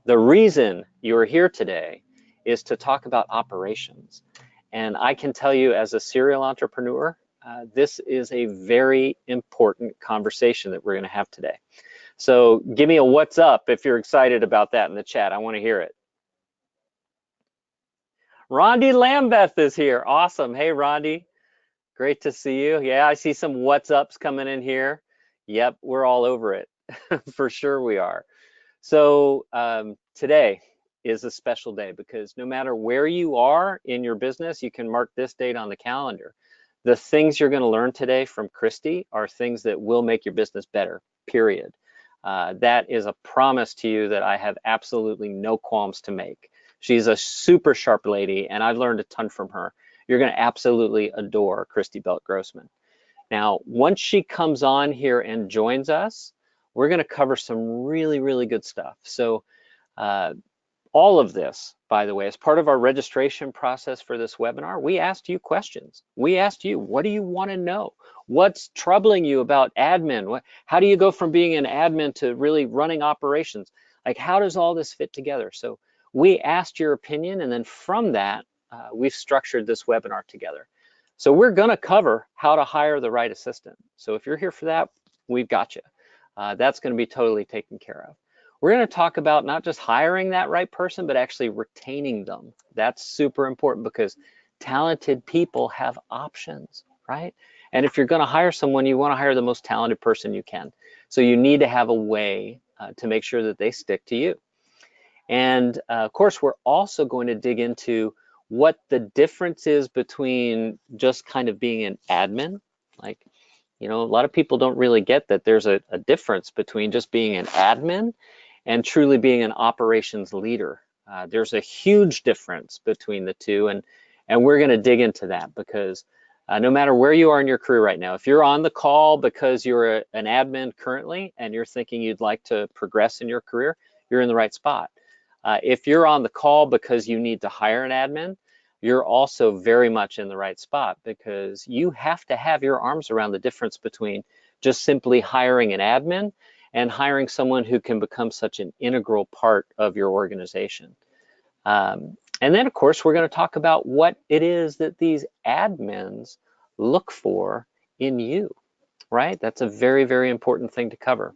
The reason you are here today is to talk about operations. And I can tell you as a serial entrepreneur, this is a very important conversation that we're going to have today. So give me a what's up if you're excited about that in the chat. I want to hear it. Rondi Lambeth is here. Awesome. Hey, Rondi. Great to see you. Yeah, I see some what's ups coming in here. Yep, we're all over it. For sure we are. So today is a special day because no matter where you are in your business, you can mark this date on the calendar. The things you're going to learn today from Kristy are things that will make your business better, period. That is a promise to you that I have absolutely no qualms to make. She's a super sharp lady, and I've learned a ton from her. You're going to absolutely adore Christy Belt Grossman. Now, once she comes on here and joins us, we're going to cover some really, really good stuff. So all of this, by the way, as part of our registration process for this webinar, we asked you questions. We asked you, what do you want to know? What's troubling you about admin? How do you go from being an admin to really running operations? Like, how does all this fit together? So we asked your opinion, and then from that, we've structured this webinar together. So we're going to cover how to hire the right assistant. So if you're here for that, we've got you. That's going to be totally taken care of. We're going to talk about not just hiring that right person, but actually retaining them. That's super important because talented people have options, right? And if you're going to hire someone, you want to hire the most talented person you can. So you need to have a way to make sure that they stick to you. And of course, we're also going to dig into what the difference is between just kind of being an admin. Like, you know, a lot of people don't really get that there's a difference between just being an admin and truly being an operations leader. There's a huge difference between the two, and we're going to dig into that because no matter where you are in your career right now, if you're on the call because you're an admin currently and you're thinking you'd like to progress in your career, you're in the right spot. If you're on the call because you need to hire an admin, you're also very much in the right spot because you have to have your arms around the difference between just simply hiring an admin and hiring someone who can become such an integral part of your organization. And then, of course, we're going to talk about what it is that these admins look for in you, right? That's a very, very important thing to cover.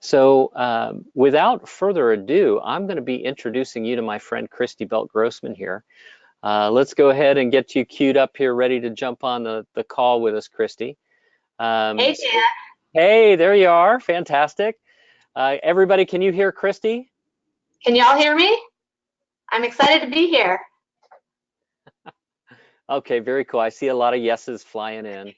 So without further ado, I'm going to be introducing you to my friend Christy Belt Grossman here. Let's go ahead and get you queued up here, ready to jump on the call with us, Kristy. Hey, Dan. Hey, there you are. Fantastic. Everybody, can you hear Kristy? Can y'all hear me? I'm excited to be here. Okay, very cool. I see a lot of yeses flying in. Good.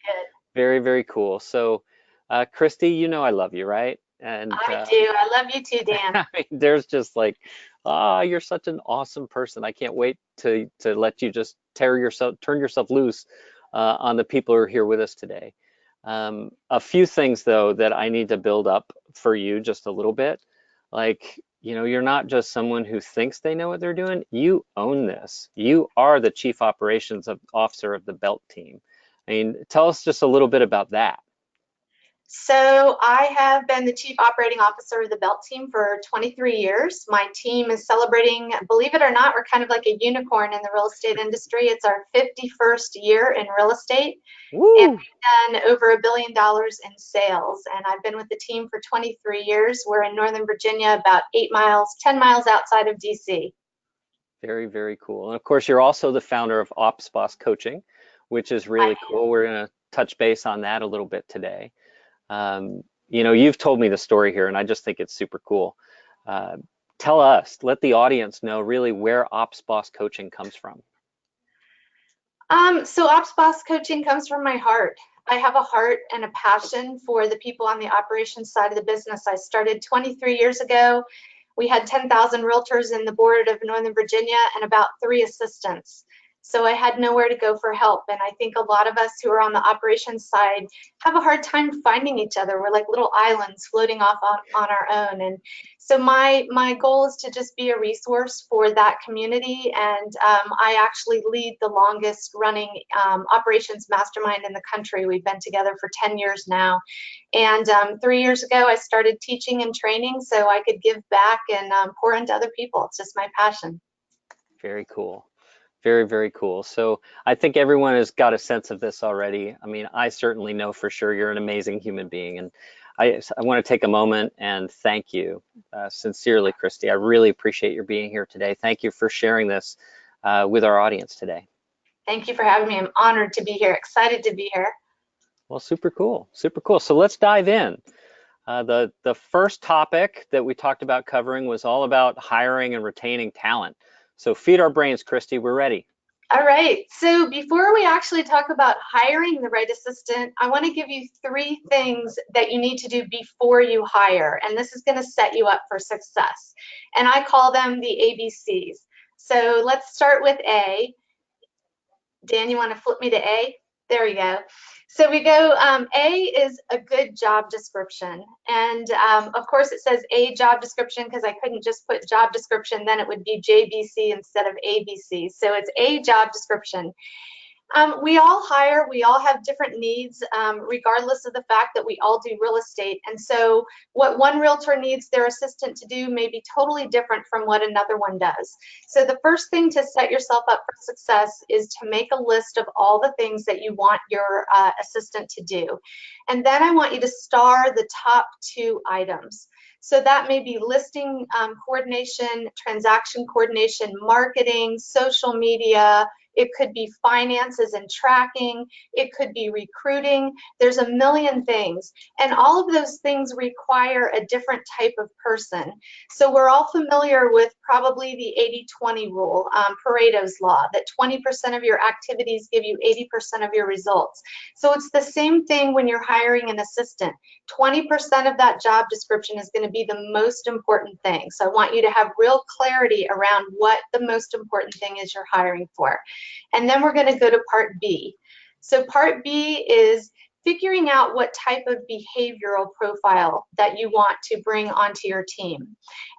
Very, very cool. So, Kristy, you know I love you, right? And I do. I love you too, Dan. I mean, there's just like, you're such an awesome person. I can't wait to let you just turn yourself loose on the people who are here with us today. A few things though that I need to build up for you just a little bit. Like, you know, you're not just someone who thinks they know what they're doing. You own this. You are the Chief Operations Officer of the Belt team. I mean, tell us just a little bit about that. So I have been the Chief Operating Officer of the Belt team for 23 years. My team is celebrating, believe it or not, we're kind of like a unicorn in the real estate industry. It's our 51st year in real estate. Woo! And we've done over $1 billion in sales. And I've been with the team for 23 years. We're in Northern Virginia, about 10 miles outside of DC. Very, very cool. And of course, you're also the founder of Ops Boss Coaching, which is really cool. We're going to touch base on that a little bit today. You know, you've told me the story here, and I just think it's super cool. Tell us, let the audience know really where Ops Boss Coaching comes from. So Ops Boss Coaching comes from my heart. I have a heart and a passion for the people on the operations side of the business. I started 23 years ago. We had 10,000 realtors in the board of Northern Virginia and about 3 assistants. So I had nowhere to go for help. And I think a lot of us who are on the operations side have a hard time finding each other. We're like little islands floating off on our own. And so my goal is to just be a resource for that community. And I actually lead the longest running operations mastermind in the country. We've been together for 10 years now. And 3 years ago, I started teaching and training so I could give back and pour into other people. It's just my passion. Very cool. Very, very cool. So I think everyone has got a sense of this already. I mean, I certainly know for sure you're an amazing human being. And I want to take a moment and thank you sincerely, Kristy. I really appreciate your being here today. Thank you for sharing this with our audience today. Thank you for having me. I'm honored to be here, excited to be here. Well, super cool, super cool. So let's dive in. The first topic that we talked about covering was all about hiring and retaining talent. So feed our brains, Kristy, we're ready. All right, so before we actually talk about hiring the right assistant, I want to give you 3 things that you need to do before you hire, and this is going to set you up for success. And I call them the ABCs. So let's start with A. Dan, you want to flip me to A? There we go. So we go, A is a good job description. And of course it says a job description because I couldn't just put job description, then it would be JBC instead of ABC. So it's a job description. We all hire, we all have different needs, regardless of the fact that we all do real estate. And so what one realtor needs their assistant to do may be totally different from what another one does. So the first thing to set yourself up for success is to make a list of all the things that you want your assistant to do. And then I want you to star the top 2 items. So that may be listing coordination, transaction coordination, marketing, social media. It could be finances and tracking. It could be recruiting. There's a million things. And all of those things require a different type of person. So we're all familiar with probably the 80-20 rule, Pareto's law, that 20% of your activities give you 80% of your results. So it's the same thing when you're hiring an assistant. 20% of that job description is going to be the most important thing. So I want you to have real clarity around what the most important thing is you're hiring for. And then we're going to go to part B. So part B is figuring out what type of behavioral profile that you want to bring onto your team.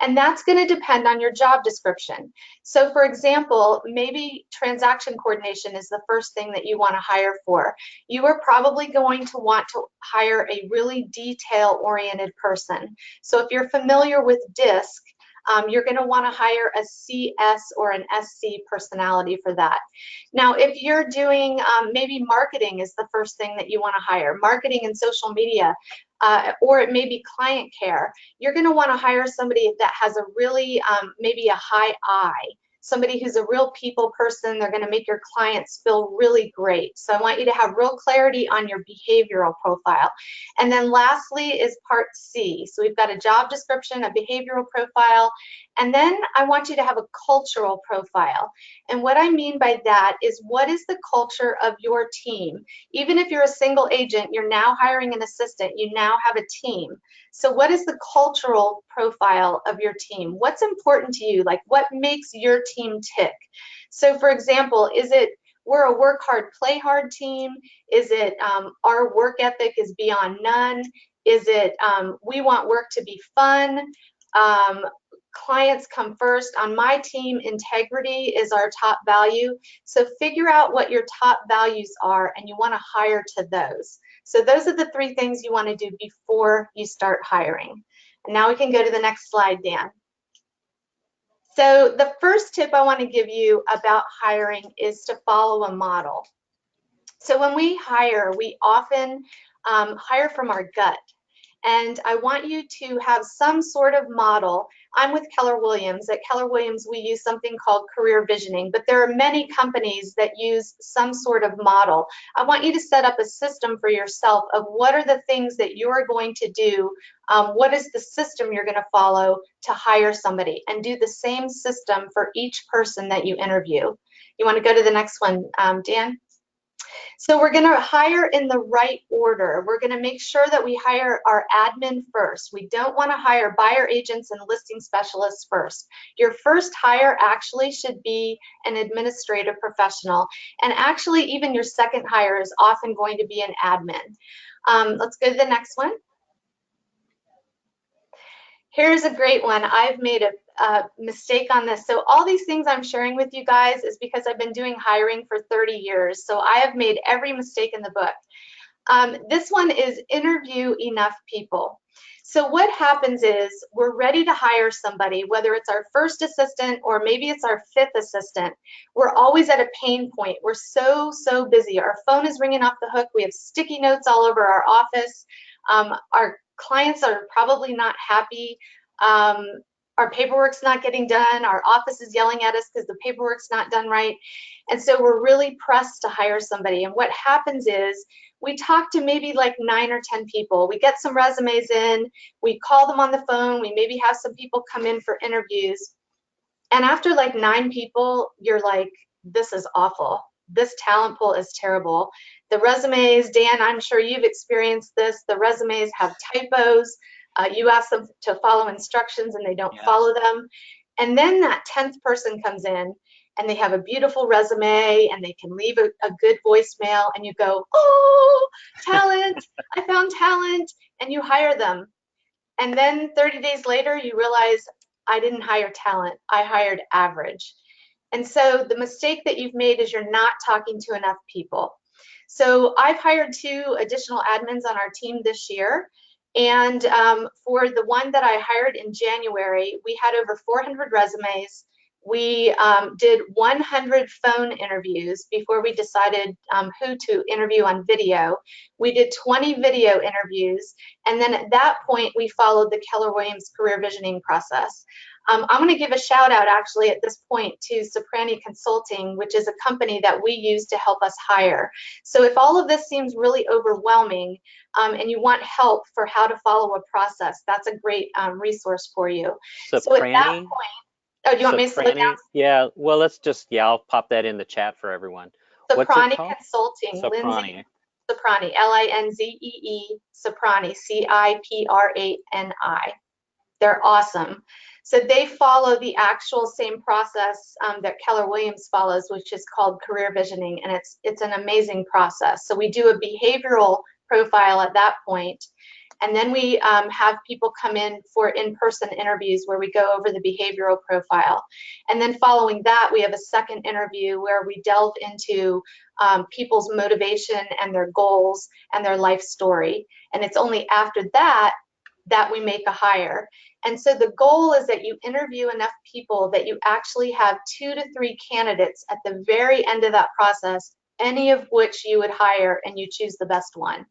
And that's going to depend on your job description. So for example, maybe transaction coordination is the first thing that you want to hire for. You are probably going to want to hire a really detail-oriented person. So if you're familiar with DISC, you're going to want to hire a CS or an SC personality for that. Now, if you're doing maybe marketing is the first thing that you want to hire, marketing and social media, or it may be client care, you're going to want to hire somebody that has a really maybe a high I. Somebody who's a real people person. They're going to make your clients feel really great. So I want you to have real clarity on your behavioral profile. And then lastly is part C. So we've got a job description, a behavioral profile, and then I want you to have a cultural profile. And what I mean by that is, what is the culture of your team? Even if you're a single agent, you're now hiring an assistant, you now have a team. So what is the cultural profile of your team? What's important to you? Like, what makes your team tick? So for example, is it we're a work hard, play hard team? Is it our work ethic is beyond none? Is it we want work to be fun? Clients come first. On my team, integrity is our top value. So figure out what your top values are, and you want to hire to those. So those are the 3 things you want to do before you start hiring. And now we can go to the next slide, Dan. So the first tip I want to give you about hiring is to follow a model. So when we hire, we often hire from our gut. And I want you to have some sort of model. I'm with Keller Williams. At Keller Williams, we use something called career visioning, but there are many companies that use some sort of model. I want you to set up a system for yourself of what are the things that you're going to do, what is the system you're going to follow to hire somebody, and do the same system for each person that you interview. You want to go to the next one, Dan? So we're going to hire in the right order. We're going to make sure that we hire our admin first. We don't want to hire buyer agents and listing specialists first. Your first hire actually should be an administrative professional. And actually, even your second hire is often going to be an admin. Let's go to the next one. Here's a great one. I've made a mistake on this. So all these things I'm sharing with you guys is because I've been doing hiring for 30 years. So I have made every mistake in the book. This one is interview enough people. So what happens is we're ready to hire somebody, whether it's our first assistant or maybe it's our fifth assistant. We're always at a pain point. We're so busy. Our phone is ringing off the hook. We have sticky notes all over our office. Our clients are probably not happy. Our paperwork's not getting done. Our office is yelling at us because the paperwork's not done right. And so we're really pressed to hire somebody. And what happens is we talk to maybe like 9 or 10 people. We get some resumes in, we call them on the phone, we maybe have some people come in for interviews. And after like 9 people, you're like, this is awful. This talent pool is terrible. The resumes, Dan, I'm sure you've experienced this. The resumes have typos. You ask them to follow instructions and they don't follow them. And then that 10th person comes in and they have a beautiful resume and they can leave a good voicemail and you go, oh, talent, I found talent, and you hire them. And then 30 days later, you realize I didn't hire talent, I hired average. And so the mistake that you've made is you're not talking to enough people. So I've hired 2 additional admins on our team this year. And for the one that I hired in January, we had over 400 resumes. We did 100 phone interviews before we decided who to interview on video. We did 20 video interviews. And then at that point, we followed the Keller Williams career visioning process. I'm going to give a shout out actually at this point to Soprani Consulting, which is a company that we use to help us hire. So if all of this seems really overwhelming and you want help for how to follow a process, that's a great resource for you. Soprani? So at that point, oh, do you want me to slow down? Yeah, well, I'll pop that in the chat for everyone. Soprani Consulting. Soprani. Lindsay Soprani, Linzee, Soprani, Ciprani. They're awesome. So they follow the actual same process that Keller Williams follows, which is called career visioning, and it's an amazing process. So we do a behavioral profile at that point, and then we have people come in for in-person interviews where we go over the behavioral profile. And then following that, we have a second interview where we delve into people's motivation and their goals and their life story. And it's only after that that we make a hire. And so the goal is that you interview enough people that you actually have 2 to 3 candidates at the very end of that process, any of which you would hire, and you choose the best one.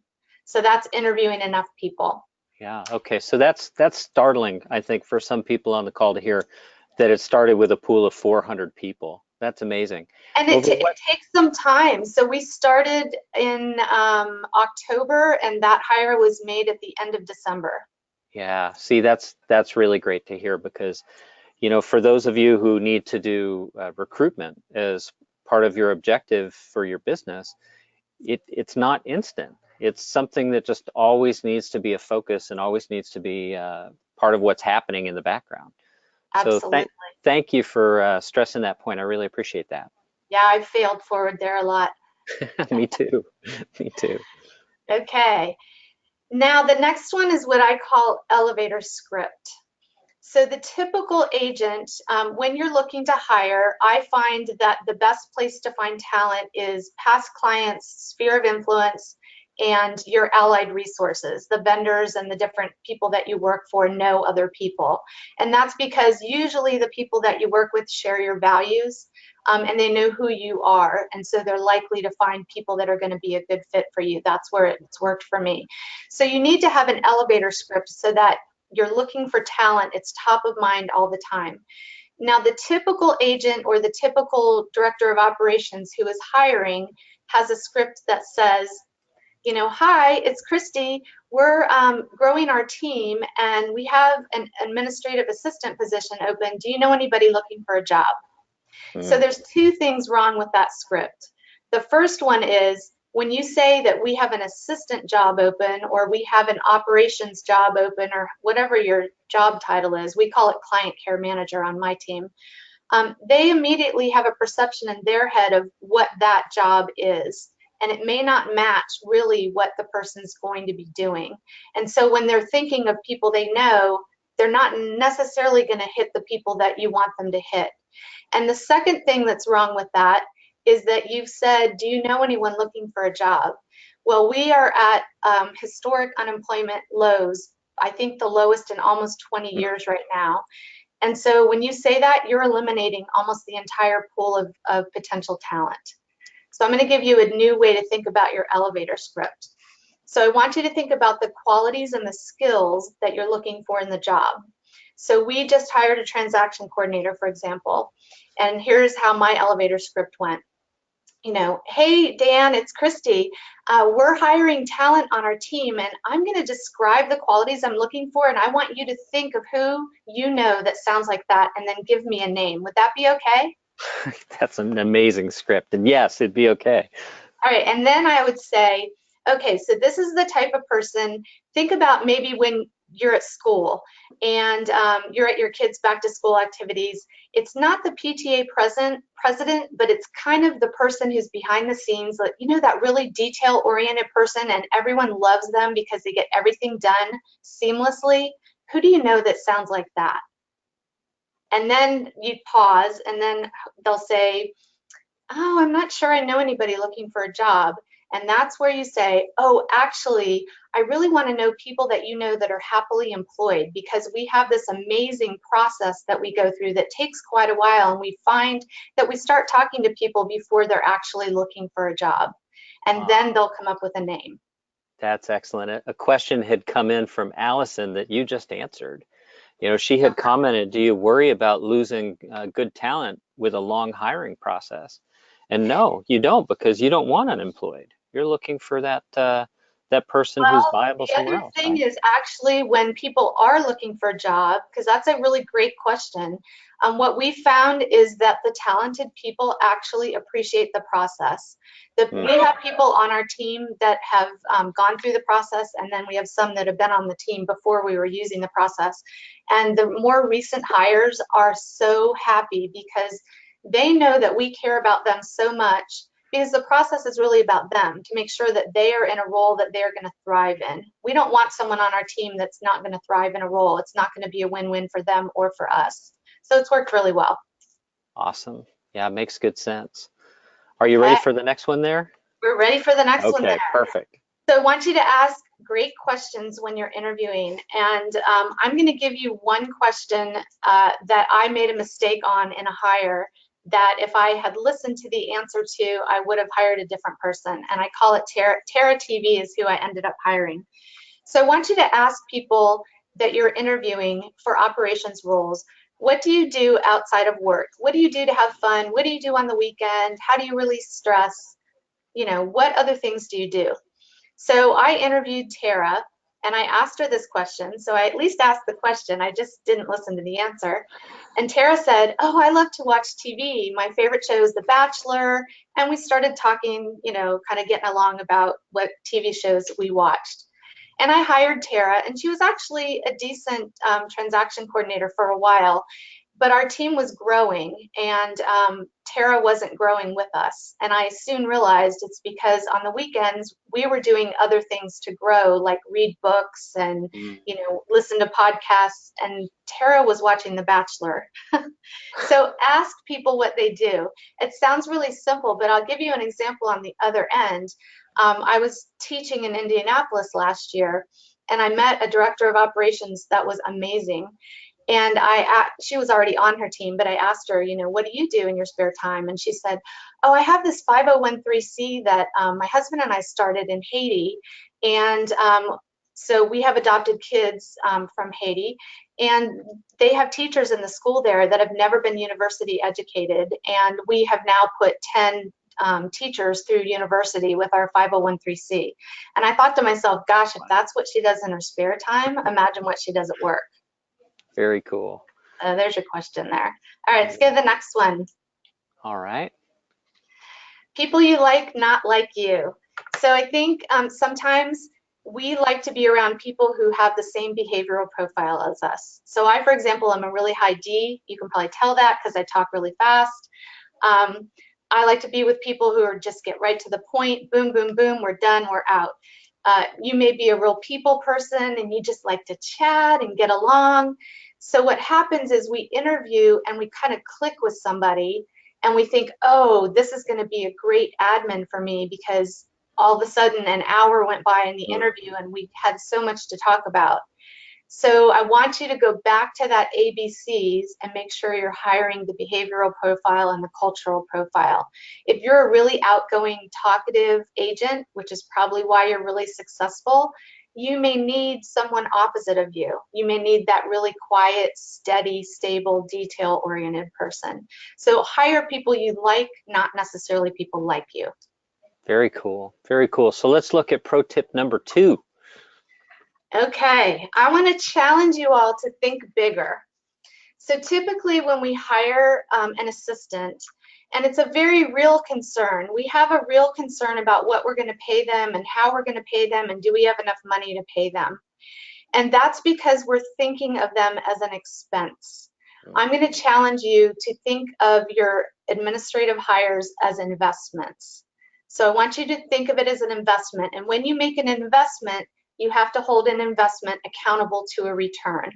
So that's interviewing enough people. Yeah, okay, so that's startling, I think, for some people on the call to hear that it started with a pool of 400 people. That's amazing. And it takes some time. So we started in October, and that hire was made at the end of December. Yeah, see, that's really great to hear because, you know, for those of you who need to do recruitment as part of your objective for your business, it's not instant. It's something that just always needs to be a focus and always needs to be part of what's happening in the background. Absolutely. So thank you for stressing that point. I really appreciate that. Yeah, I've failed forward there a lot. Me too. Me too. Okay. Now, the next one is what I call elevator script. So the typical agent, when you're looking to hire, I find that the best place to find talent is past clients, sphere of influence, and your allied resources. The vendors and the different people that you work for know other people. And that's because usually the people that you work with share your values. And they know who you are, and so they're likely to find people that are going to be a good fit for you. That's where it's worked for me. So you need to have an elevator script so that you're looking for talent. It's top of mind all the time. Now, the typical agent or the typical director of operations who is hiring has a script that says, you know, hi, it's Kristy. We're growing our team, and we have an administrative assistant position open. Do you know anybody looking for a job? So there's 2 things wrong with that script. The first one is when you say that we have an assistant job open or we have an operations job open or whatever your job title is, we call it client care manager on my team. They immediately have a perception in their head of what that job is. And it may not match really what the person's going to be doing. And so when they're thinking of people they know, they're not necessarily going to hit the people that you want them to hit. And the second thing that's wrong with that is that you've said, do you know anyone looking for a job? Well, we are at historic unemployment lows. I think the lowest in almost 20 years right now. And so when you say that, you're eliminating almost the entire pool of potential talent. So I'm going to give you a new way to think about your elevator script. So I want you to think about the qualities and the skills that you're looking for in the job. So we just hired a transaction coordinator, for example, and here's how my elevator script went. You know, hey, Dan, it's Kristy. We're hiring talent on our team, and I'm going to describe the qualities I'm looking for, and I want you to think of who you know that sounds like that, and then give me a name. Would that be okay? That's an amazing script. And yes, it'd be okay. All right, and then I would say, okay, so this is the type of person. Think about maybe when you're at school and you're at your kids' back to school activities. It's not the PTA president, but it's kind of the person who's behind the scenes, like, you know, that really detail-oriented person, and everyone loves them because they get everything done seamlessly. Who do you know that sounds like that? And then you pause, and then they'll say, oh, I'm not sure I know anybody looking for a job. And that's where you say, oh, actually, I really want to know people that you know that are happily employed, because we have this amazing process that we go through that takes quite a while. And we find that we start talking to people before they're actually looking for a job. And then they'll come up with a name. That's excellent. A question had come in from Allison that you just answered. You know, she had commented, do you worry about losing good talent with a long hiring process? And no, you don't, because you don't want unemployed. You're looking for that that person who's viable somewhere else. The other thing is actually when people are looking for a job, because that's a really great question, what we found is that the talented people actually appreciate the process. We have people on our team that have gone through the process, and then we have some that have been on the team before we were using the process. And the more recent hires are so happy because they know that we care about them so much, because the process is really about them to make sure that they are in a role that they're going to thrive in. We don't want someone on our team that's not going to thrive in a role. It's not going to be a win-win for them or for us. So it's worked really well. Awesome. Yeah, it makes good sense. Are you ready for the next one there? We're ready for the next one there. Okay, perfect. So I want you to ask great questions when you're interviewing. And I'm going to give you one question that I made a mistake on in a hire, that if I had listened to the answer to, I would have hired a different person. And I call it Tara TV is who I ended up hiring. So I want you to ask people that you're interviewing for operations roles, what do you do outside of work? What do you do to have fun? What do you do on the weekend? How do you release stress? You know, what other things do you do? So I interviewed Tara and I asked her this question. So I at least asked the question, I just didn't listen to the answer. And Tara said, oh, I love to watch TV. My favorite show is The Bachelor. And we started talking, you know, kind of getting along about what TV shows we watched. And I hired Tara, and she was actually a decent transaction coordinator for a while. But our team was growing, and Tara wasn't growing with us. And I soon realized it's because on the weekends we were doing other things to grow, like read books and you know, listen to podcasts. And Tara was watching The Bachelor. So ask people what they do. It sounds really simple, but I'll give you an example on the other end. I was teaching in Indianapolis last year, and I met a director of operations that was amazing. And she was already on her team, but I asked her, you know, what do you do in your spare time? And she said, oh, I have this 5013C that my husband and I started in Haiti. And so we have adopted kids from Haiti, and they have teachers in the school there that have never been university educated. And we have now put 10 teachers through university with our 5013C. And I thought to myself, gosh, if that's what she does in her spare time, imagine what she does at work. Very cool. There's your question there. All right, let's get to the next one. All right. People you like, not like you. So I think sometimes we like to be around people who have the same behavioral profile as us. So I, for example, am a really high D. You can probably tell that because I talk really fast. I like to be with people who are just get right to the point. Boom, boom, boom. We're done. We're out. You may be a real people person and you just like to chat and get along. So what happens is we interview and we kind of click with somebody and we think, oh, this is going to be a great admin for me because all of a sudden an hour went by in the interview and we had so much to talk about. So I want you to go back to that ABCs and make sure you're hiring the behavioral profile and the cultural profile. If you're a really outgoing, talkative agent, which is probably why you're really successful, you may need someone opposite of you. You may need that really quiet, steady, stable, detail-oriented person. So hire people you like, not necessarily people like you. Very cool. Very cool. So let's look at pro tip number 2. Okay, I want to challenge you all to think bigger. So typically when we hire an assistant, and it's a very real concern, we have a real concern about what we're going to pay them and how we're going to pay them and do we have enough money to pay them. And that's because we're thinking of them as an expense. I'm going to challenge you to think of your administrative hires as investments. So I want you to think of it as an investment. And when you make an investment, you have to hold an investment accountable to a return.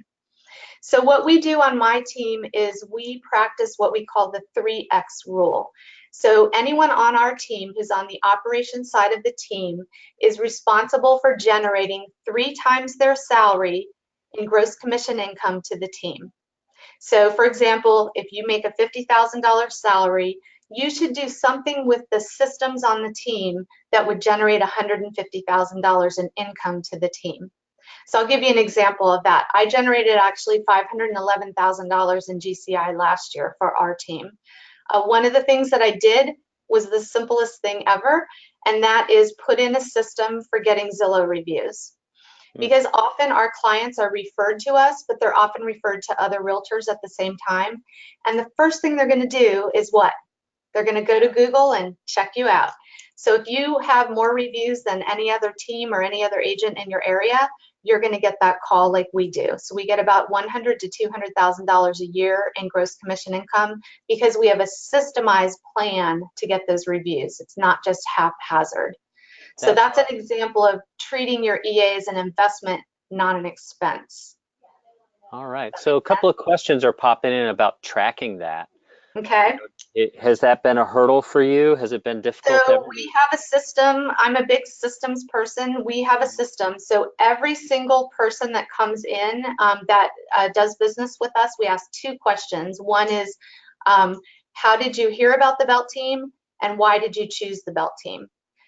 So what we do on my team is we practice what we call the 3X rule. So anyone on our team who's on the operations side of the team is responsible for generating 3 times their salary in gross commission income to the team. So for example, if you make a $50,000 salary, you should do something with the systems on the team that would generate $150,000 in income to the team. So I'll give you an example of that. I generated actually $511,000 in GCI last year for our team. One of the things that I did was the simplest thing ever, and that is put in a system for getting Zillow reviews. Because often our clients are referred to us, but they're often referred to other realtors at the same time. And the first thing they're going to do is what? They're going to go to Google and check you out. So if you have more reviews than any other team or any other agent in your area, you're going to get that call like we do. So we get about $100,000 to $200,000 a year in gross commission income because we have a systemized plan to get those reviews. It's not just haphazard. So that's an example of treating your EA as an investment, not an expense. All right. So a couple of questions are popping in about tracking that. Okay. Has that been a hurdle for you? Has it been difficult? So we have a system. I'm a big systems person. We have a system. So every single person that comes in that does business with us, we ask 2 questions. One is, how did you hear about the Belt team? And why did you choose the Belt team?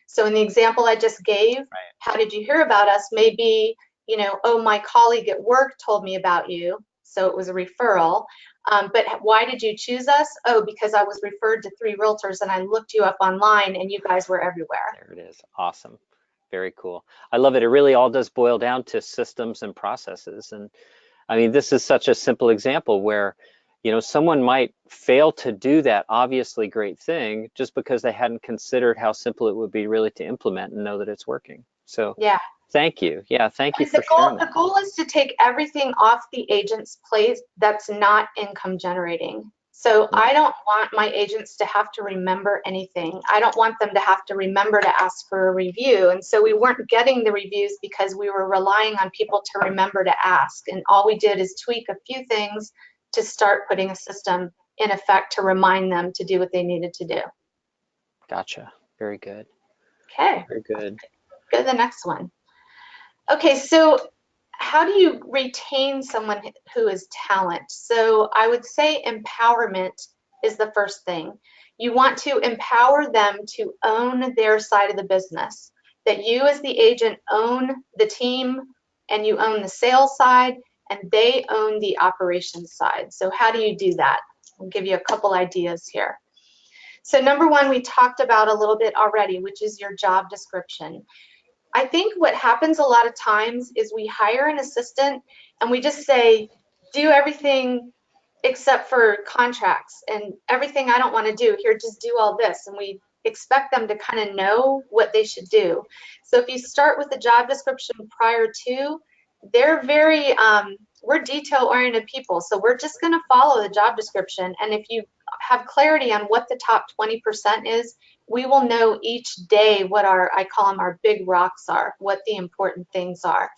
So in the example I just gave, how did you hear about us? Maybe, you know, oh, my colleague at work told me about you. So it was a referral. But why did you choose us? Oh, because I was referred to 3 realtors and I looked you up online and you guys were everywhere. There it is. Awesome. Very cool. I love it. It really all does boil down to systems and processes. And I mean, this is such a simple example where, you know, someone might fail to do that obviously great thing just because they hadn't considered how simple it would be really to implement and know that it's working. So yeah. Thank you. Yeah, thank you for sharing that. The goal is to take everything off the agent's plate that's not income generating. So I don't want my agents to have to remember anything. I don't want them to have to remember to ask for a review. And so we weren't getting the reviews because we were relying on people to remember to ask. And all we did is tweak a few things to start putting a system in effect to remind them to do what they needed to do. Gotcha. Very good. Okay. Very good. Go to the next one. Okay, so how do you retain someone who is talent? So I would say empowerment is the first thing. You want to empower them to own their side of the business, that you as the agent own the team and you own the sales side and they own the operations side. So how do you do that? I'll give you a couple ideas here. So number one, we talked about a little bit already, which is your job description. I think what happens a lot of times is we hire an assistant and we just say, do everything except for contracts and everything I don't want to do here, just do all this. And we expect them to kind of know what they should do. So if you start with the job description prior to, they're very, we're detail-oriented people, so we're just going to follow the job description. And if you have clarity on what the top 20% is, we will know each day what I call them our big rocks are, what the important things are.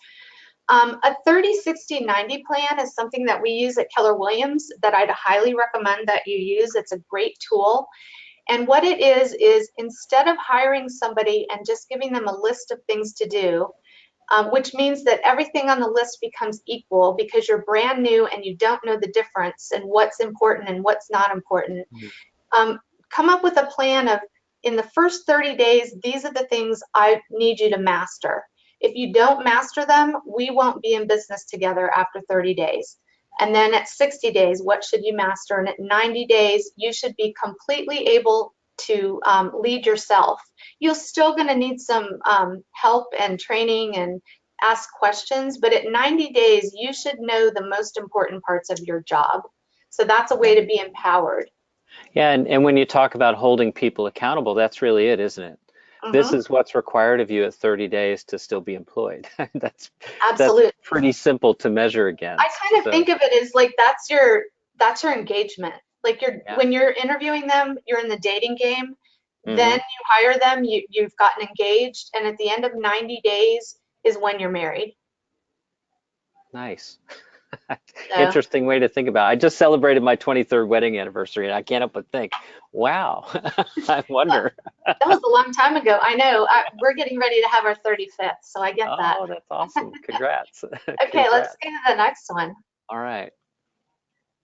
A 30-60-90 plan is something that we use at Keller Williams that I'd highly recommend that you use. It's a great tool. And what it is instead of hiring somebody and just giving them a list of things to do, which means that everything on the list becomes equal because you're brand new and you don't know the difference and what's important and what's not important. Come up with a plan of, in the first 30 days, these are the things I need you to master. If you don't master them, we won't be in business together after 30 days. And then at 60 days, what should you master? And at 90 days, you should be completely able to lead yourself. You're still going to need some help and training and ask questions, but at 90 days, you should know the most important parts of your job. So that's a way to be empowered. Yeah, and when you talk about holding people accountable, that's really it, isn't it? This is what's required of you at 30 days to still be employed. That's Absolutely. pretty simple to measure I against. kind of think of it as like that's your engagement. Like when you're interviewing them, you're in the dating game. Then you hire them, you've gotten engaged, and at the end of 90 days is when you're married. Nice. So, Interesting way to think about it. I just celebrated my 23rd wedding anniversary, and I can't help but think, wow, I wonder. that was a long time ago. I know. We're getting ready to have our 35th, so I get that. Oh, that's awesome. Congrats. Okay, let's get to the next one. All right.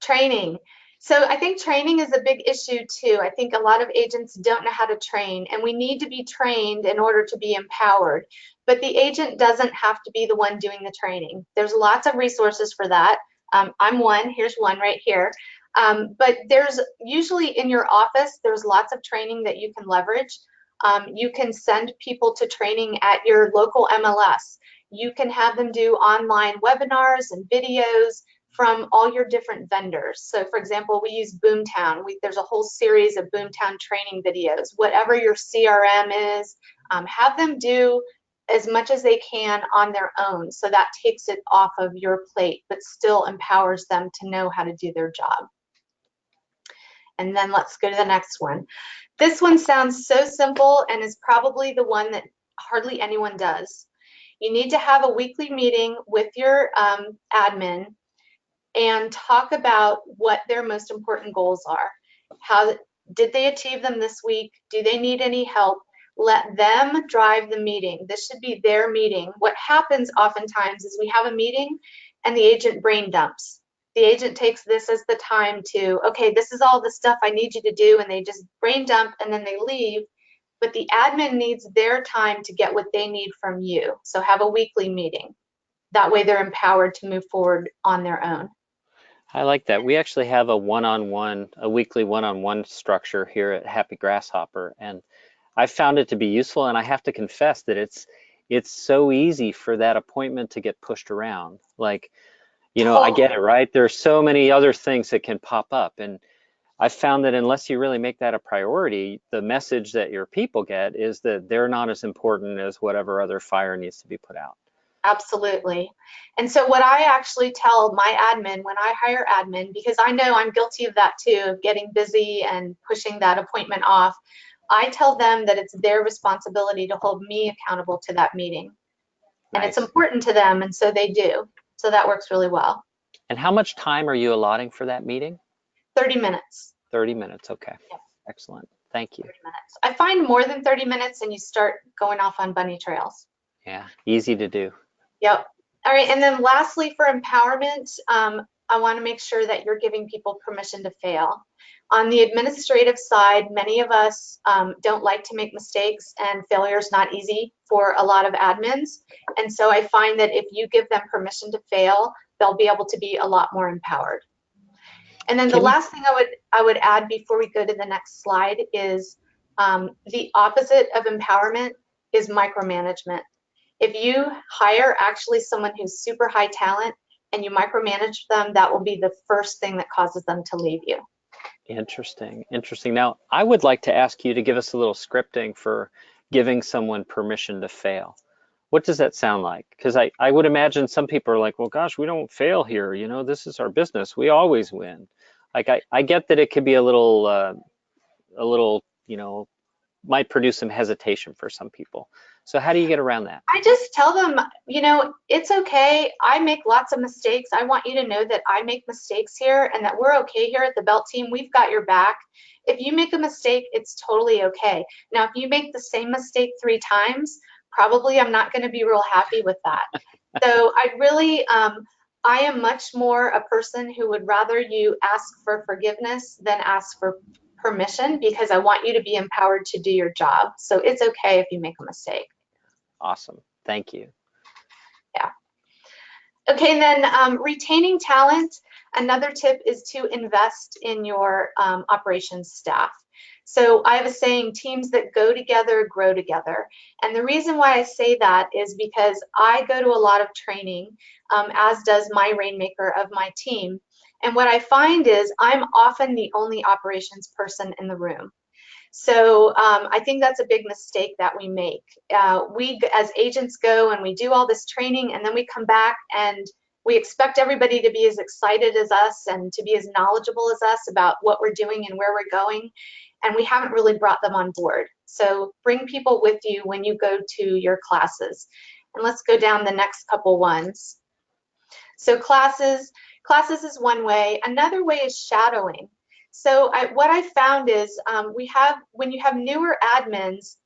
Training. So I think training is a big issue too. I think a lot of agents don't know how to train, and we need to be trained in order to be empowered. But the agent doesn't have to be the one doing the training. There's lots of resources for that. I'm one. Here's one right here. But there's usually in your office, there's lots of training that you can leverage. You can send people to training at your local MLS. You can have them do online webinars and videos from all your different vendors. So for example, we use Boomtown. There's a whole series of Boomtown training videos. Whatever your CRM is, have them do as much as they can on their own. So that takes it off of your plate, but still empowers them to know how to do their job. And then let's go to the next one. This one sounds so simple and is probably the one that hardly anyone does. You need to have a weekly meeting with your admin and talk about what their most important goals are. How did they achieve them this week? Do they need any help? Let them drive the meeting. This should be their meeting. What happens oftentimes is we have a meeting and the agent brain dumps. The agent takes this as the time to, okay, this is all the stuff I need you to do, and they just brain dump and then they leave. But the admin needs their time to get what they need from you. So have a weekly meeting. That way they're empowered to move forward on their own. I like that. We actually have a weekly one-on-one structure here at Happy Grasshopper, and I found it to be useful, and I have to confess that it's so easy for that appointment to get pushed around. Like, you know, I get it, right? There's so many other things that can pop up, and I found that unless you really make that a priority, the message that your people get is that they're not as important as whatever other fire needs to be put out. Absolutely. And so what I actually tell my admin when I hire admin, because I know I'm guilty of that too, of getting busy and pushing that appointment off, I tell them that it's their responsibility to hold me accountable to that meeting. And Nice. it's important to them, and so they do. So that works really well. And how much time are you allotting for that meeting? 30 minutes. 30 minutes, okay. Yep. Excellent, thank you. 30 minutes. I find more than 30 minutes and you start going off on bunny trails. Yeah, easy to do. Yep. All right, and then lastly for empowerment, I want to make sure that you're giving people permission to fail. On the administrative side, many of us don't like to make mistakes, and failure is not easy for a lot of admins. And so I find that if you give them permission to fail, they'll be able to be a lot more empowered. And then the last thing I would add before we go to the next slide is the opposite of empowerment is micromanagement. If you hire actually someone who's super high talent and you micromanage them, that will be the first thing that causes them to leave you. Interesting, interesting. Now, I would like to ask you to give us a little scripting for giving someone permission to fail. What does that sound like? Because I would imagine some people are like, well, gosh, we don't fail here. You know, this is our business. We always win. Like I get that it could be a little, you know, might produce some hesitation for some people. So how do you get around that? I just tell them, it's okay. I make lots of mistakes. I want you to know that I make mistakes here and that we're okay here at the Belt team. We've got your back. If you make a mistake, it's totally okay. Now, if you make the same mistake 3 times, probably I'm not going to be real happy with that. So I am much more a person who would rather you ask for forgiveness than ask for permission, because I want you to be empowered to do your job. So it's okay if you make a mistake. Awesome. Thank you. Yeah. Okay, and then retaining talent. Another tip is to invest in your operations staff. So I have a saying, teams that go together grow together. And the reason why I say that is because I go to a lot of training, as does my rainmaker of my team. And what I find is I'm often the only operations person in the room. So I think that's a big mistake that we make. We, as agents, go and we do all this training, and then we come back and we expect everybody to be as excited as us and to be as knowledgeable as us about what we're doing and where we're going, and we haven't really brought them on board. So bring people with you when you go to your classes. And let's go down the next couple ones. So classes is one way. Another way is shadowing. So what I found is when you have newer admins,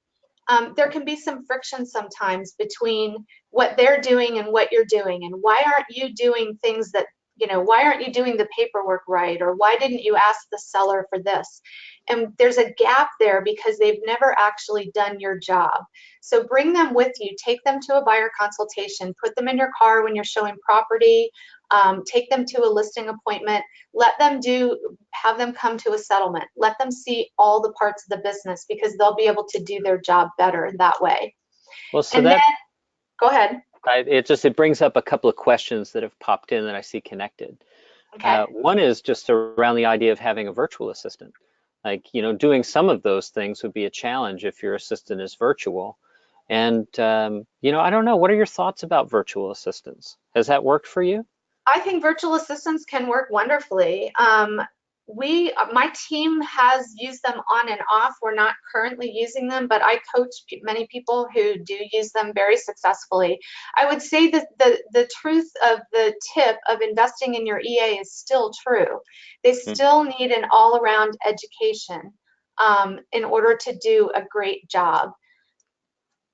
there can be some friction sometimes between what they're doing and what you're doing. And why aren't you doing things that, why aren't you doing the paperwork right? Or why didn't you ask the seller for this? And there's a gap there because they've never actually done your job. So bring them with you, take them to a buyer consultation, put them in your car when you're showing property, take them to a listing appointment, have them come to a settlement, let them see all the parts of the business, because they'll be able to do their job better that way. Well, so And then, that go ahead. it brings up a couple of questions that have popped in that I see connected. Okay. One is just around the idea of having a virtual assistant. Like, you know, doing some of those things would be a challenge if your assistant is virtual. And, you know, I don't know, what are your thoughts about virtual assistants? Has that worked for you? I think virtual assistants can work wonderfully. My team has used them on and off. We're not currently using them, but I coach many people who do use them very successfully. I would say that the truth of the tip of investing in your EA is still true. They still need an all-around education in order to do a great job.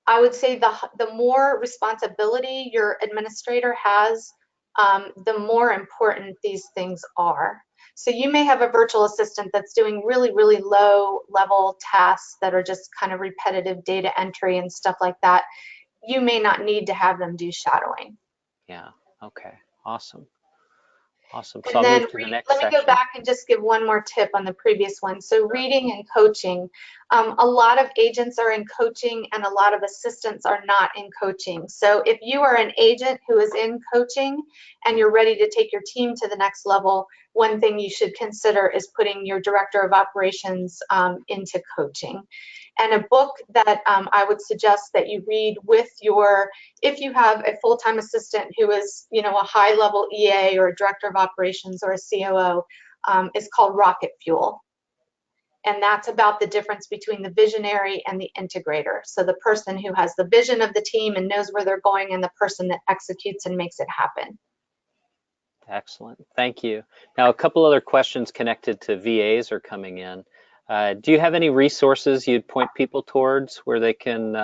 I would say the more responsibility your administrator has, the more important these things are. So you may have a virtual assistant that's doing really, really low level tasks that are just kind of repetitive data entry and stuff like that. You may not need to have them do shadowing. Yeah. Okay. Awesome. Awesome. So And I'll then move to the next let me go section. back and just give one more tip on the previous one. So reading and coaching. A lot of agents are in coaching and a lot of assistants are not in coaching. So if you are an agent who is in coaching and you're ready to take your team to the next level, one thing you should consider is putting your director of operations into coaching. And a book that I would suggest that you read with if you have a full-time assistant who is, a high-level EA or a director of operations or a COO, is called Rocket Fuel. And that's about the difference between the visionary and the integrator. So the person who has the vision of the team and knows where they're going, and the person that executes and makes it happen. Excellent. Thank you. Now, a couple other questions connected to VAs are coming in. Do you have any resources you'd point people towards where they can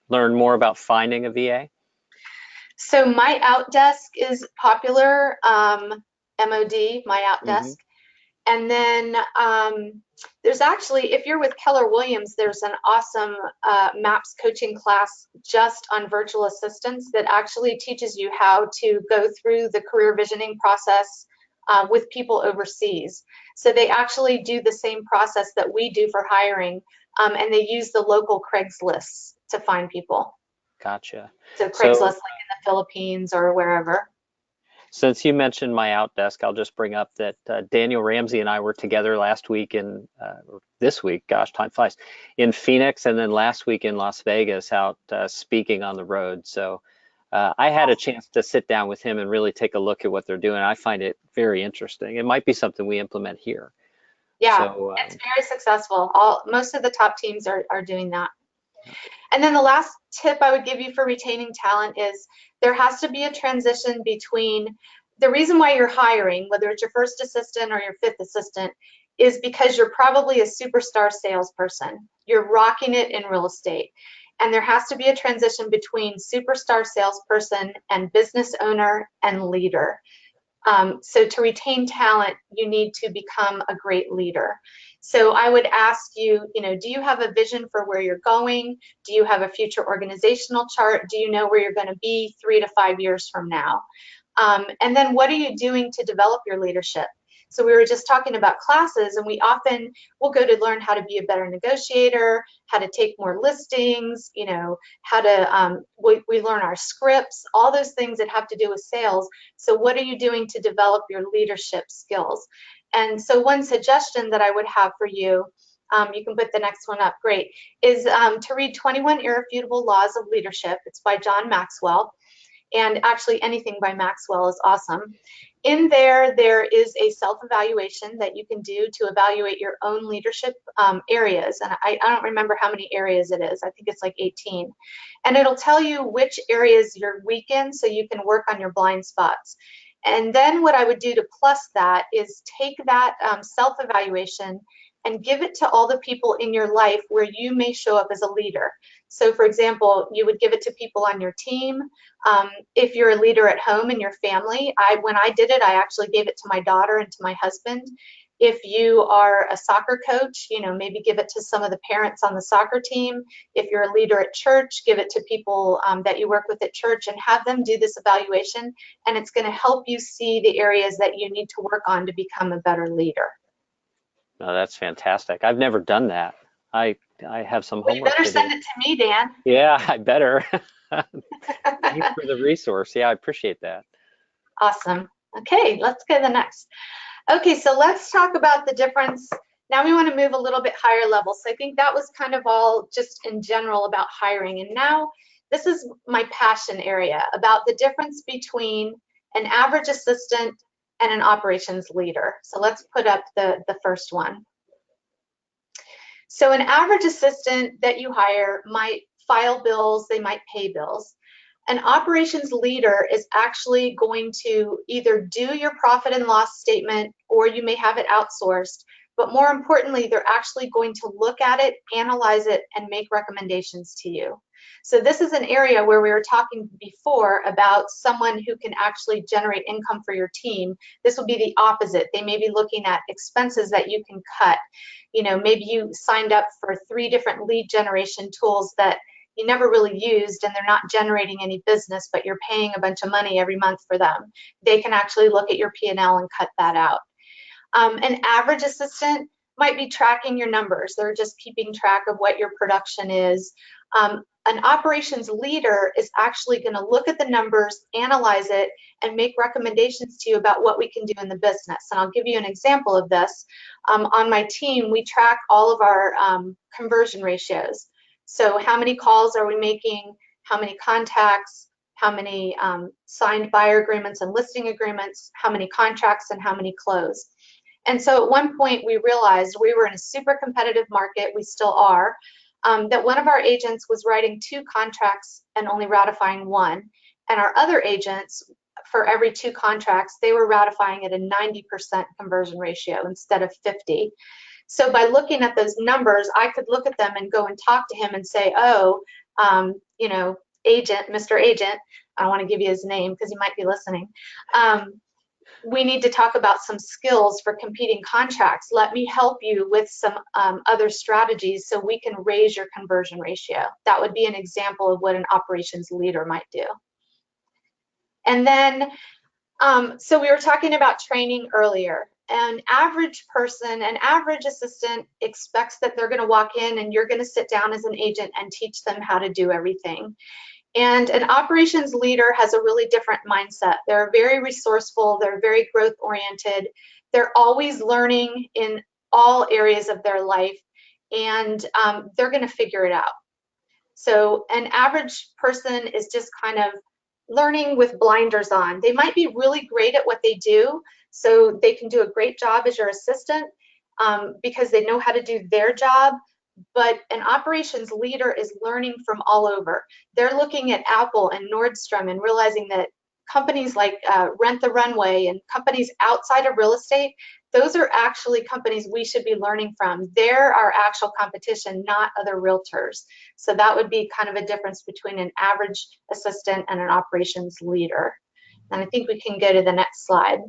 learn more about finding a VA? So My Outdesk is popular, MOD, My Outdesk. And then there's actually, if you're with Keller Williams, there's an awesome MAPS coaching class just on virtual assistants that actually teaches you how to go through the career visioning process with people overseas. So they actually do the same process that we do for hiring, and they use the local Craigslist to find people. Gotcha. So Craigslist, like in the Philippines or wherever. Since you mentioned my out desk, I'll just bring up that Daniel Ramsey and I were together last week or this week, gosh, time flies, in Phoenix, and then last week in Las Vegas out speaking on the road. So I had a chance to sit down with him and really take a look at what they're doing. I find it very interesting. It might be something we implement here. Yeah, So it's very successful. Most of the top teams are doing that. yeah. And then the last tip I would give you for retaining talent is there has to be a transition between the reason why you're hiring, whether it's your first assistant or your fifth assistant, is because you're probably a superstar salesperson. You're rocking it in real estate. And there has to be a transition between superstar salesperson and business owner and leader. So to retain talent, you need to become a great leader. So I would ask you, do you have a vision for where you're going? Do you have a future organizational chart? Do you know where you're going to be 3 to 5 years from now? And then what are you doing to develop your leadership? So we were just talking about classes, and we often will go to learn how to be a better negotiator, how to take more listings, how to, we learn our scripts, all those things that have to do with sales. So what are you doing to develop your leadership skills? And so one suggestion that I would have for you, you can put the next one up, great, is to read 21 Irrefutable Laws of Leadership. It's by John Maxwell. And actually anything by Maxwell is awesome. In there is a self-evaluation that you can do to evaluate your own leadership areas. And I don't remember how many areas it is. I think it's like 18. And it'll tell you which areas you're weak in so you can work on your blind spots. And then what I would do to plus that is take that self-evaluation and give it to all the people in your life where you may show up as a leader. So for example, you would give it to people on your team. If you're a leader at home in your family, when I did it, I actually gave it to my daughter and to my husband. If you are a soccer coach, maybe give it to some of the parents on the soccer team. If you're a leader at church, give it to people that you work with at church and have them do this evaluation. And it's going to help you see the areas that you need to work on to become a better leader. No, that's fantastic. I've never done that. I have some Well, you homework better to do. send it to me, Dan. Yeah, I better. Thanks for the resource. Yeah, I appreciate that. Awesome. Okay, let's go to the next. Okay, so let's talk about the difference. Now we want to move a little bit higher level. So I think that was kind of all just in general about hiring. And now this is my passion area about the difference between an average assistant and an operations leader. So let's put up the first one. So an average assistant that you hire might file bills, they might pay bills. An operations leader is actually going to either do your profit and loss statement, or you may have it outsourced. But more importantly, they're actually going to look at it, analyze it, and make recommendations to you. So this is an area where we were talking before about someone who can actually generate income for your team. This would be the opposite. They may be looking at expenses that you can cut. Maybe you signed up for 3 different lead generation tools that you never really used, and they're not generating any business, but you're paying a bunch of money every month for them. They can actually look at your P&L and cut that out. An average assistant might be tracking your numbers. They're just keeping track of what your production is. An operations leader is actually going to look at the numbers, analyze it, and make recommendations to you about what we can do in the business. And I'll give you an example of this. On my team, we track all of our conversion ratios. So how many calls are we making? How many contacts? How many signed buyer agreements and listing agreements? How many contracts and how many close? And so at one point we realized we were in a super competitive market, we still are, that one of our agents was writing 2 contracts and only ratifying 1. And our other agents, for every 2 contracts, they were ratifying at a 90% conversion ratio instead of 50. So by looking at those numbers, I could look at them and go and talk to him and say, oh, agent, Mr. Agent, I don't want to give you his name because he might be listening. We need to talk about some skills for competing contracts. Let me help you with some other strategies so we can raise your conversion ratio. That would be an example of what an operations leader might do. And then, so we were talking about training earlier. An average person, an average assistant expects that they're going to walk in and you're going to sit down as an agent and teach them how to do everything. And an operations leader has a really different mindset. They're very resourceful, they're very growth oriented, they're always learning in all areas of their life, and they're going to figure it out. So an average person is just kind of learning with blinders on. They might be really great at what they do, so they can do a great job as your assistant because they know how to do their job. But an operations leader is learning from all over. They're looking at Apple and Nordstrom and realizing that companies like Rent the Runway and companies outside of real estate, those are actually companies we should be learning from. They're our actual competition, not other realtors. So that would be kind of a difference between an average assistant and an operations leader. And I think we can go to the next slide.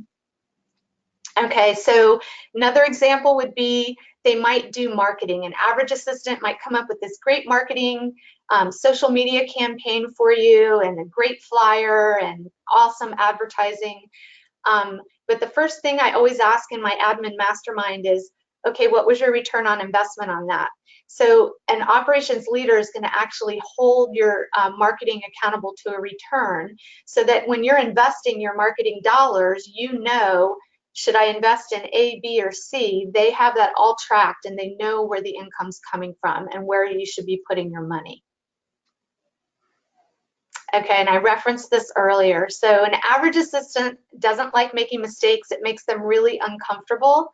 Okay, so another example would be they might do marketing. An average assistant might come up with this great marketing social media campaign for you and a great flyer and awesome advertising. But the first thing I always ask in my admin mastermind is, okay, what was your return on investment on that? So an operations leader is going to actually hold your marketing accountable to a return so that when you're investing your marketing dollars, you know, should I invest in A, B, or C? They have that all tracked and they know where the income's coming from and where you should be putting your money. Okay, and I referenced this earlier. So an average assistant doesn't like making mistakes. It makes them really uncomfortable.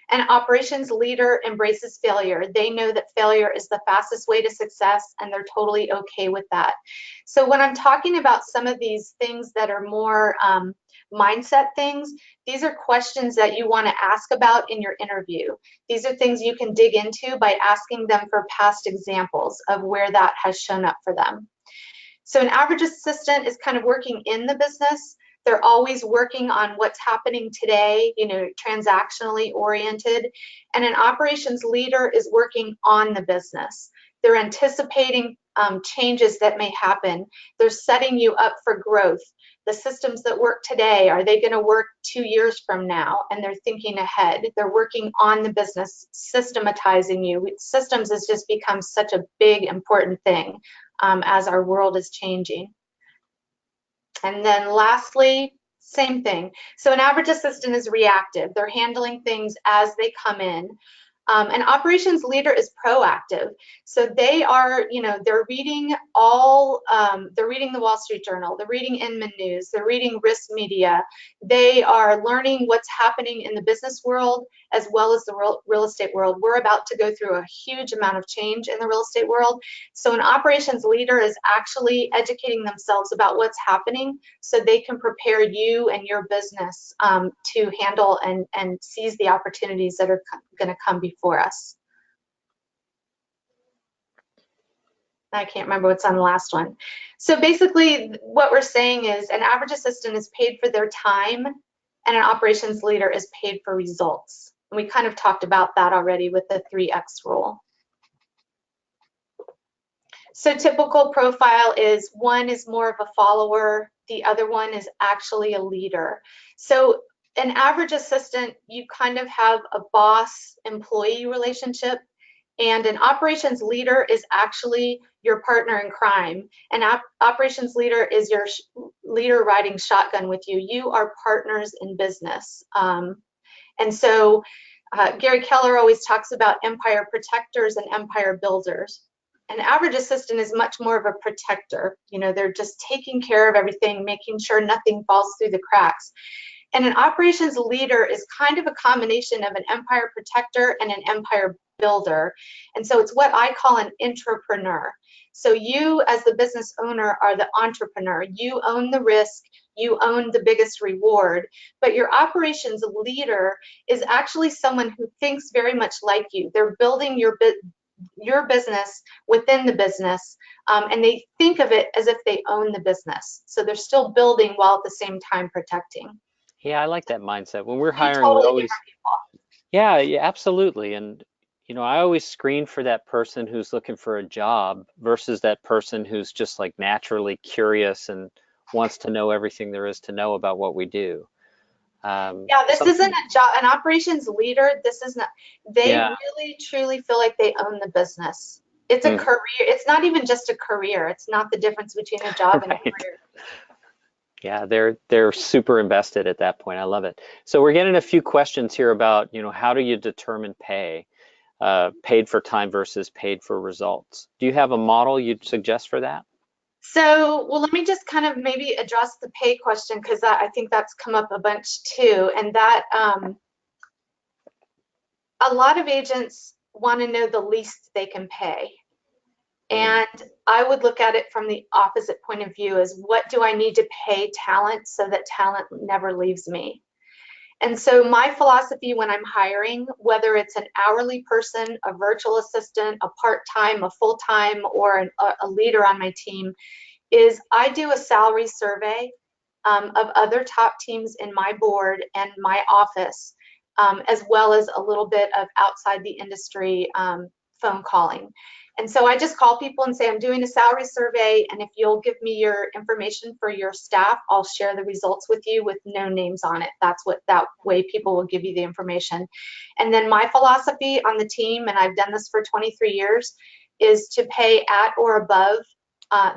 An operations leader embraces failure. They know that failure is the fastest way to success, and they're totally okay with that. So when I'm talking about some of these things that are more mindset things, these are questions that you want to ask about in your interview. These are things you can dig into by asking them for past examples of where that has shown up for them. So an average assistant is kind of working in the business. They're always working on what's happening today, you know, transactionally oriented. And an operations leader is working on the business. They're anticipating changes that may happen. They're setting you up for growth. The systems that work today, are they going to work 2 years from now? And they're thinking ahead. They're working on the business, systematizing you. Systems has just become such a big, important thing as our world is changing. And then lastly, same thing. So an average assistant is reactive. They're handling things as they come in. An operations leader is proactive. So they are, you know, they're reading they're reading the Wall Street Journal, they're reading Inman News, they're reading risk media. They are learning what's happening in the business world as well as the real estate world. We're about to go through a huge amount of change in the real estate world. So an operations leader is actually educating themselves about what's happening so they can prepare you and your business to handle and seize the opportunities that are going to come before us. I can't remember what's on the last one. So basically what we're saying is an average assistant is paid for their time and an operations leader is paid for results. And we kind of talked about that already with the 3X rule. So typical profile is one is more of a follower, the other one is actually a leader. So an average assistant, you kind of have a boss-employee relationship, and an operations leader is actually your partner in crime. An operations leader is your leader riding shotgun with you. You are partners in business. And so Gary Keller always talks about empire protectors and empire builders. An average assistant is much more of a protector. You know, they're just taking care of everything, making sure nothing falls through the cracks. And an operations leader is kind of a combination of an empire protector and an empire builder. And so it's what I call an intrapreneur. So you as the business owner are the entrepreneur. You own the risk, you own the biggest reward, but your operations leader is actually someone who thinks very much like you. They're building your business within the business, and they think of it as if they own the business. So they're still building while at the same time protecting. Yeah, I like that mindset. When we're Two hiring, we totally always, different people. yeah, absolutely. And, you know, I always screen for that person who's looking for a job versus that person who's just like naturally curious and wants to know everything there is to know about what we do. Yeah, this Some, isn't a job, an operations leader. This is not, they yeah, really truly feel like they own the business. It's a career. It's not even just a career. It's not the difference between a job and a Right. career. Yeah, they're super invested at that point. I love it. So we're getting a few questions here about, how do you determine pay, paid for time versus paid for results? Do you have a model you'd suggest for that? So, well, let me just kind of maybe address the pay question because I think that's come up a bunch too. And that a lot of agents want to know the least they can pay. Mm, And I would look at it from the opposite point of view as what do I need to pay talent so that talent never leaves me? And so my philosophy when I'm hiring, whether it's an hourly person, a virtual assistant, a part-time, a full-time, or a leader on my team, is I do a salary survey of other top teams in my board and my office, as well as a little bit of outside the industry phone calling. And so I just call people and say, I'm doing a salary survey, and if you'll give me your information for your staff, I'll share the results with you with no names on it. That way people will give you the information. And then my philosophy on the team, and I've done this for 23 years, is to pay at or above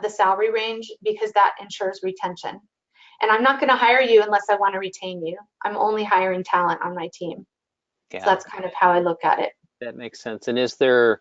the salary range because that ensures retention. And I'm not going to hire you unless I want to retain you. I'm only hiring talent on my team. So yeah, that's kind of how I look at it. that makes sense. And is there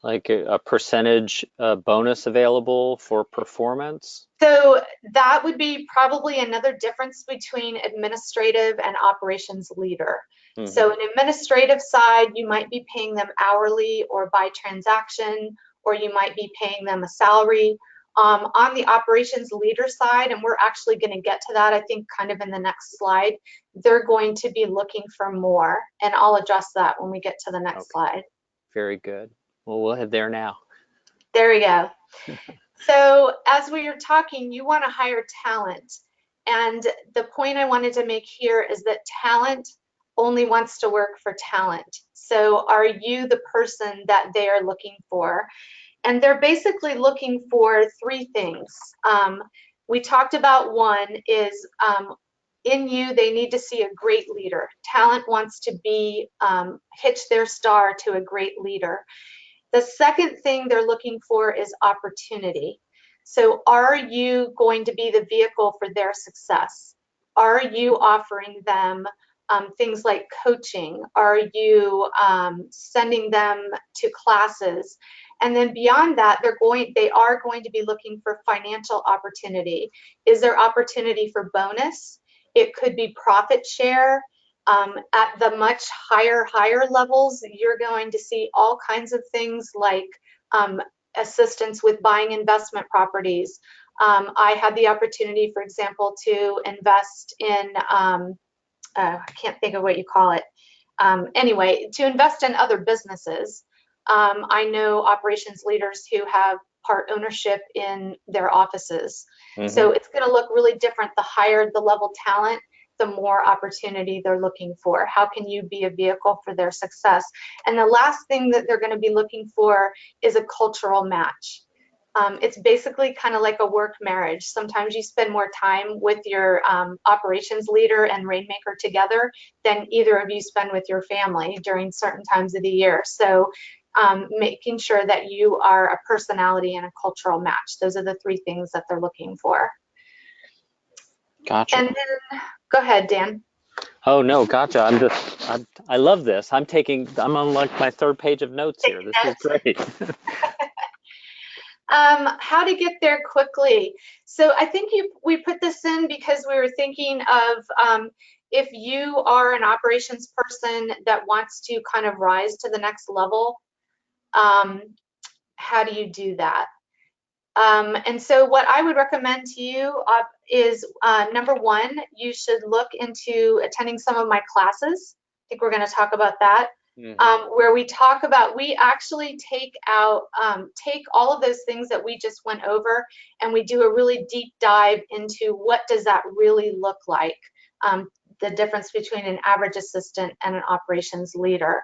like a percentage bonus available for performance? So that would be probably another difference between administrative and operations leader. Hmm. So an administrative side, you might be paying them hourly or by transaction, or you might be paying them a salary. On the operations leader side, and we're actually going to get to that, I think, kind of in the next slide, they're going to be looking for more. And I'll address that when we get to the next Okay, slide. very good. Well, we'll head there now. There we go. So as we are talking, you want to hire talent. And the point I wanted to make here is that talent only wants to work for talent. So are you the person that they are looking for? And they're basically looking for three things. We talked about one is in you, they need to see a great leader. Talent wants to be hitch their star to a great leader. The second thing they're looking for is opportunity. So are you going to be the vehicle for their success? Are you offering them things like coaching? Are you sending them to classes? And then beyond that, they are going to be looking for financial opportunity. Is there opportunity for bonus? It could be profit share. At the much higher levels, you're going to see all kinds of things like assistance with buying investment properties. I had the opportunity, for example, to invest in, I can't think of what you call it. Anyway, to invest in other businesses. I know operations leaders who have part ownership in their offices. Hmm. So it's going to look really different the higher the level talent, the more opportunity they're looking for. How can you be a vehicle for their success? And the last thing that they're going to be looking for is a cultural match. It's basically kind of like a work marriage. Sometimes you spend more time with your operations leader and rainmaker together than either of you spend with your family during certain times of the year. So making sure that you are a personality and a cultural match. Those are the three things that they're looking for. Gotcha. And then, go ahead, Dan. Oh no, gotcha. I love this. I'm on like my third page of notes here. Taking This is notes. great. How to get there quickly. So I think we put this in because we were thinking of if you are an operations person that wants to kind of rise to the next level, how do you do that? And so what I would recommend to you is number one, you should look into attending some of my classes. I think we're going to talk about that. Hmm. Where we actually take all of those things that we just went over, and we do a really deep dive into what does that really look like, the difference between an average assistant and an operations leader.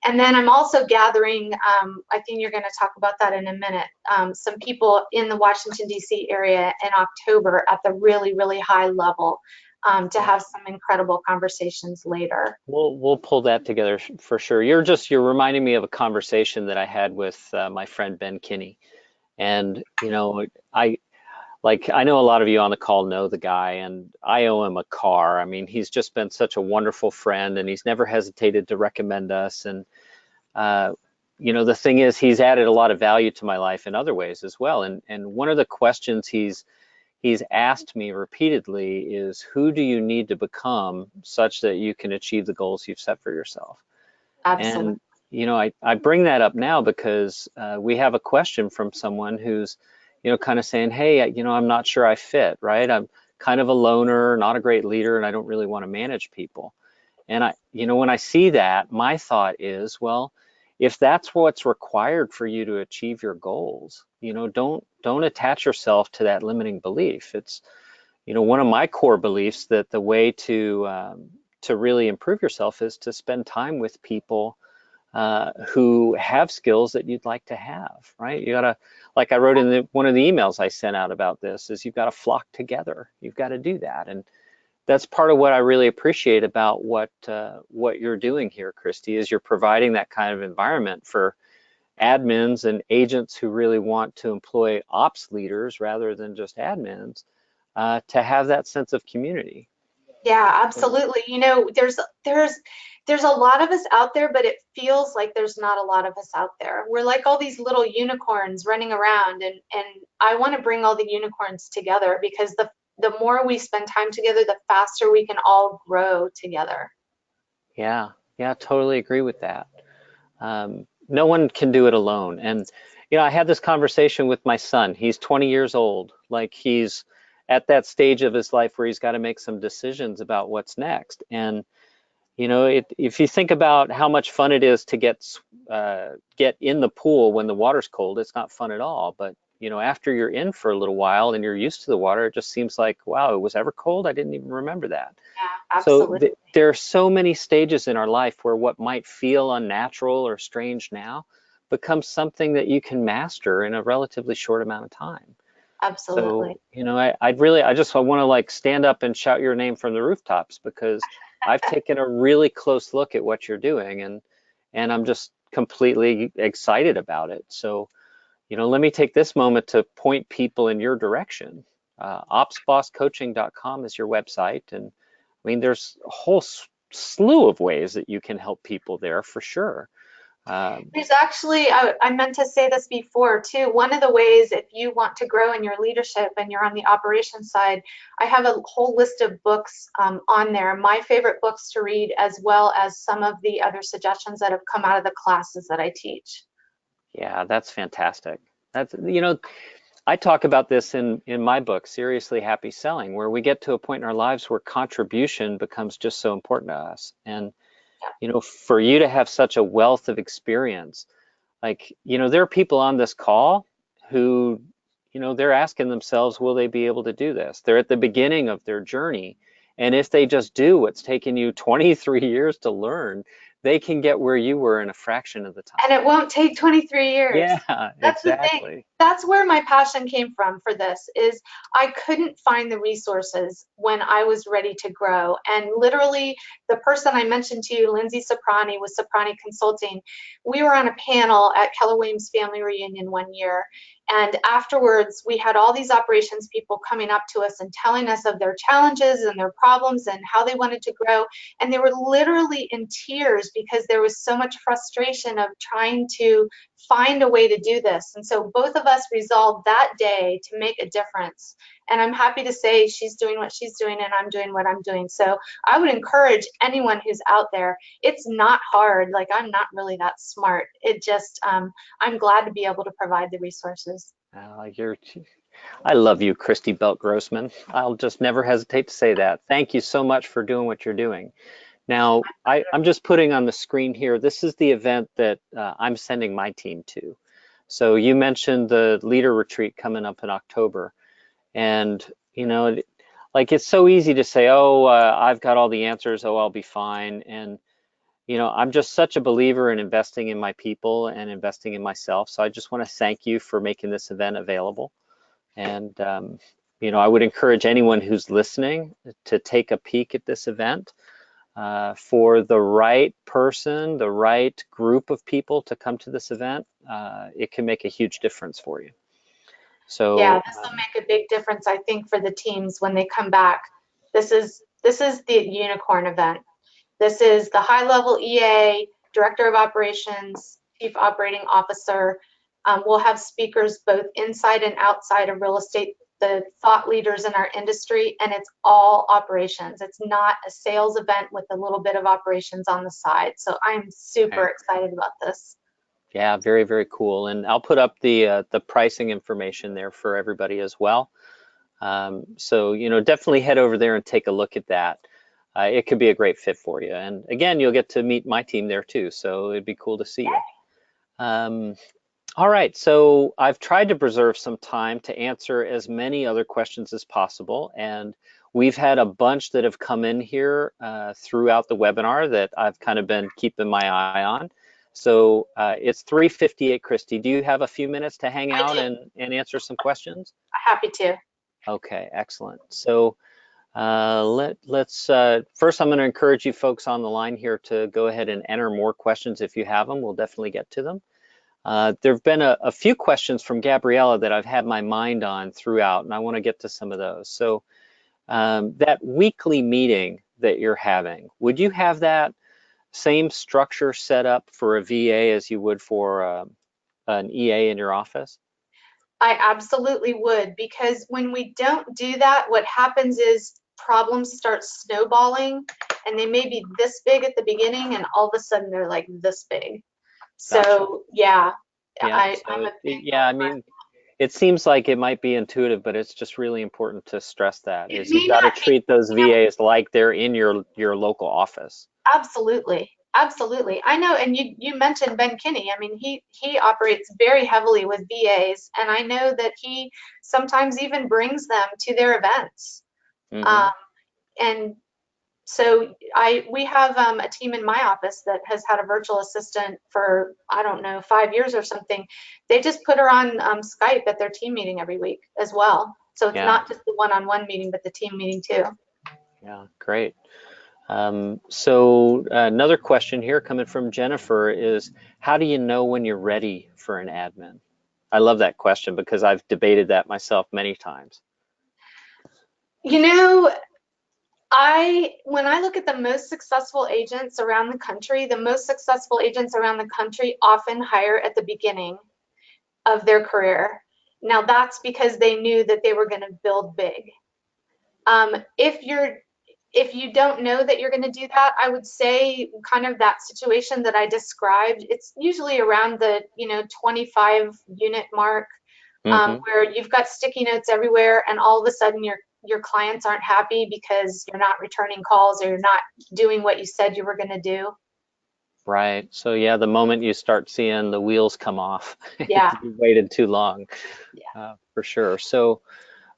And then I'm also gathering, I think you're going to talk about that in a minute, some people in the Washington, D.C. area in October at the really, really high level. to have some incredible conversations later. We'll pull that together for sure. You're reminding me of a conversation that I had with my friend Ben Kinney. And I I know a lot of you on the call know the guy, and I owe him a car. I mean, he's just been such a wonderful friend, and he's never hesitated to recommend us. And uh, the thing is, he's added a lot of value to my life in other ways as well. And one of the questions he's asked me repeatedly is, who do you need to become such that you can achieve the goals you've set for yourself? Absolutely. And I bring that up now because we have a question from someone who's kind of saying, hey, I'm not sure I fit, right? I'm kind of a loner, not a great leader, and I don't really want to manage people. And when I see that, my thought is, well, if that's what's required for you to achieve your goals, don't attach yourself to that limiting belief. It's one of my core beliefs that the way to really improve yourself is to spend time with people who have skills that you'd like to have, right? You gotta, like I wrote in one of the emails I sent out about this, is you've got to flock together. You've got to do that, and that's part of what I really appreciate about what you're doing here, Kristy, is you're providing that kind of environment for admins and agents who really want to employ ops leaders rather than just admins to have that sense of community. Yeah, absolutely. There's a lot of us out there, but it feels like there's not a lot of us out there. We're like all these little unicorns running around, and I want to bring all the unicorns together, because the more we spend time together, the faster we can all grow together. Yeah, totally agree with that. No one can do it alone. And I had this conversation with my son. He's 20 years old. Like, he's at that stage of his life where he's got to make some decisions about what's next. And if you think about how much fun it is to get in the pool when the water's cold, it's not fun at all. But after you're in for a little while and you're used to the water, it just seems like, wow, it was ever cold? I didn't even remember that. Yeah, So absolutely. there are so many stages in our life where what might feel unnatural or strange now becomes something that you can master in a relatively short amount of time. Absolutely. So, I just want to like stand up and shout your name from the rooftops, because I've taken a really close look at what you're doing, and I'm just completely excited about it. So, let me take this moment to point people in your direction. Opsbosscoaching.com is your website, and I mean, there's a whole slew of ways that you can help people there for sure. There's actually, I meant to say this before too. One of the ways, if you want to grow in your leadership and you're on the operations side, I have a whole list of books on there, my favorite books to read, as well as some of the other suggestions that have come out of the classes that I teach. Yeah, that's fantastic. That's, I talk about this in my book, Seriously Happy Selling, where we get to a point in our lives where contribution becomes just so important to us. And, for you to have such a wealth of experience, like, there are people on this call who, they're asking themselves, will they be able to do this? They're at the beginning of their journey. And if they just do what's taken you 23 years to learn, they can get where you were in a fraction of the time. And it won't take 23 years. Yeah, That's the thing. exactly. That's where my passion came from for this, is I couldn't find the resources when I was ready to grow. And literally, the person I mentioned to you, Lindsay Soprani with Soprani Consulting, we were on a panel at Keller Williams family reunion one year. And afterwards, we had all these operations people coming up to us and telling us of their challenges and their problems and how they wanted to grow. And they were literally in tears because there was so much frustration of trying to find a way to do this. And so both of us resolved that day to make a difference. And I'm happy to say she's doing what she's doing and I'm doing what I'm doing. So I would encourage anyone who's out there, it's not hard. Like, I'm not really that smart. It just, I'm glad to be able to provide the resources. I love you, Christy Belt Grossman. I'll just never hesitate to say that. Thank you so much for doing what you're doing. Now, I'm just putting on the screen here, this is the event that I'm sending my team to. So you mentioned the leader retreat coming up in October. And, like, it's so easy to say, oh, I've got all the answers, oh, I'll be fine. And, I'm just such a believer in investing in my people and investing in myself. So I just want to thank you for making this event available. And I would encourage anyone who's listening to take a peek at this event. For the right person, the right group of people to come to this event, it can make a huge difference for you. Yeah, So, this will make a big difference, I think, for the teams when they come back. This is the unicorn event. This is the high-level EA, Director of Operations, Chief Operating Officer. We'll have speakers both inside and outside of real estate, the thought leaders in our industry, and it's all operations. It's not a sales event with a little bit of operations on the side. So I'm super okay. excited about this. Yeah, very, very cool. And I'll put up the pricing information there for everybody as well. So, definitely head over there and take a look at that. It could be a great fit for you. And again, you'll get to meet my team there too. So it'd be cool to see you. All right, so I've tried to preserve some time to answer as many other questions as possible, and we've had a bunch that have come in here throughout the webinar that I've kind of been keeping my eye on. So it's 3:58, Christy. Do you have a few minutes to hang I out do. and answer some questions? Happy to. Okay, excellent. So let's first, I'm going to encourage you folks on the line here to go ahead and enter more questions if you have them. We'll definitely get to them. There have been a few questions from Gabriella that I've had my mind on throughout, and I want to get to some of those. So that weekly meeting that you're having, would you have that same structure set up for a VA as you would for an EA in your office? I absolutely would, because when we don't do that, what happens is problems start snowballing, and they may be this big at the beginning, and all of a sudden they're like this big. Gotcha. So yeah, Yeah. I'm So a big yeah, I believer. mean, it seems like it might be intuitive, but it's just really important to stress that It is you've may got to not be, treat those VAs like they're in your local office. absolutely, absolutely. I know, and you mentioned Ben Kinney. I mean, he operates very heavily with VAs, and I know that he sometimes even brings them to their events. Mm-hmm. Um, and so we have a team in my office that has had a virtual assistant for, I don't know, 5 years or something. They just put her on Skype at their team meeting every week as well. So it's Yeah. not just the one-on-one meeting, but the team meeting too. Yeah. Great. So another question here coming from Jennifer is, how do you know when you're ready for an admin? I love that question because I've debated that myself many times. You know, when I look at the most successful agents around the country, the most successful agents around the country often hire at the beginning of their career. Now that's because they knew that they were going to build big. If you don't know that you're going to do that, I would say kind of that situation that I described, it's usually around the 25 unit mark, Mm-hmm. where you've got sticky notes everywhere, and all of a sudden your clients aren't happy because you're not returning calls or you're not doing what you said you were going to do. Right. So yeah, the moment you start seeing the wheels come off, Yeah. you waited too long, Yeah. for sure. So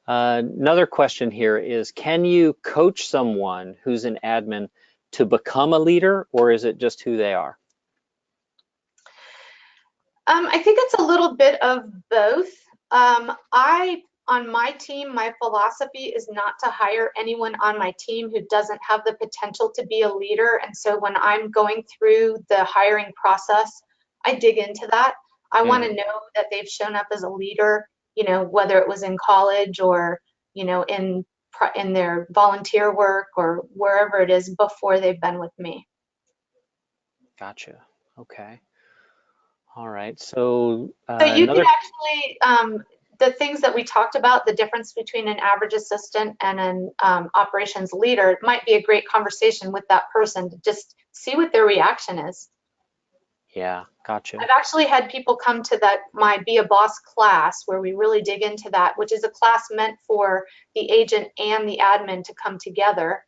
another question here is, can you coach someone who's an admin to become a leader, or is it just who they are? I think it's a little bit of both. On my team, my philosophy is not to hire anyone on my team who doesn't have the potential to be a leader. And so when I'm going through the hiring process, I dig into that. I want to Mm, know that they've shown up as a leader, whether it was in college or, in their volunteer work or wherever it is before they've been with me. gotcha. Okay. All right. So So you can another, actually, the things that we talked about, the difference between an average assistant and an operations leader, it might be a great conversation with that person to just see what their reaction is. yeah, gotcha. I've actually had people come to my Be a Boss class where we really dig into that, which is a class meant for the agent and the admin to come together.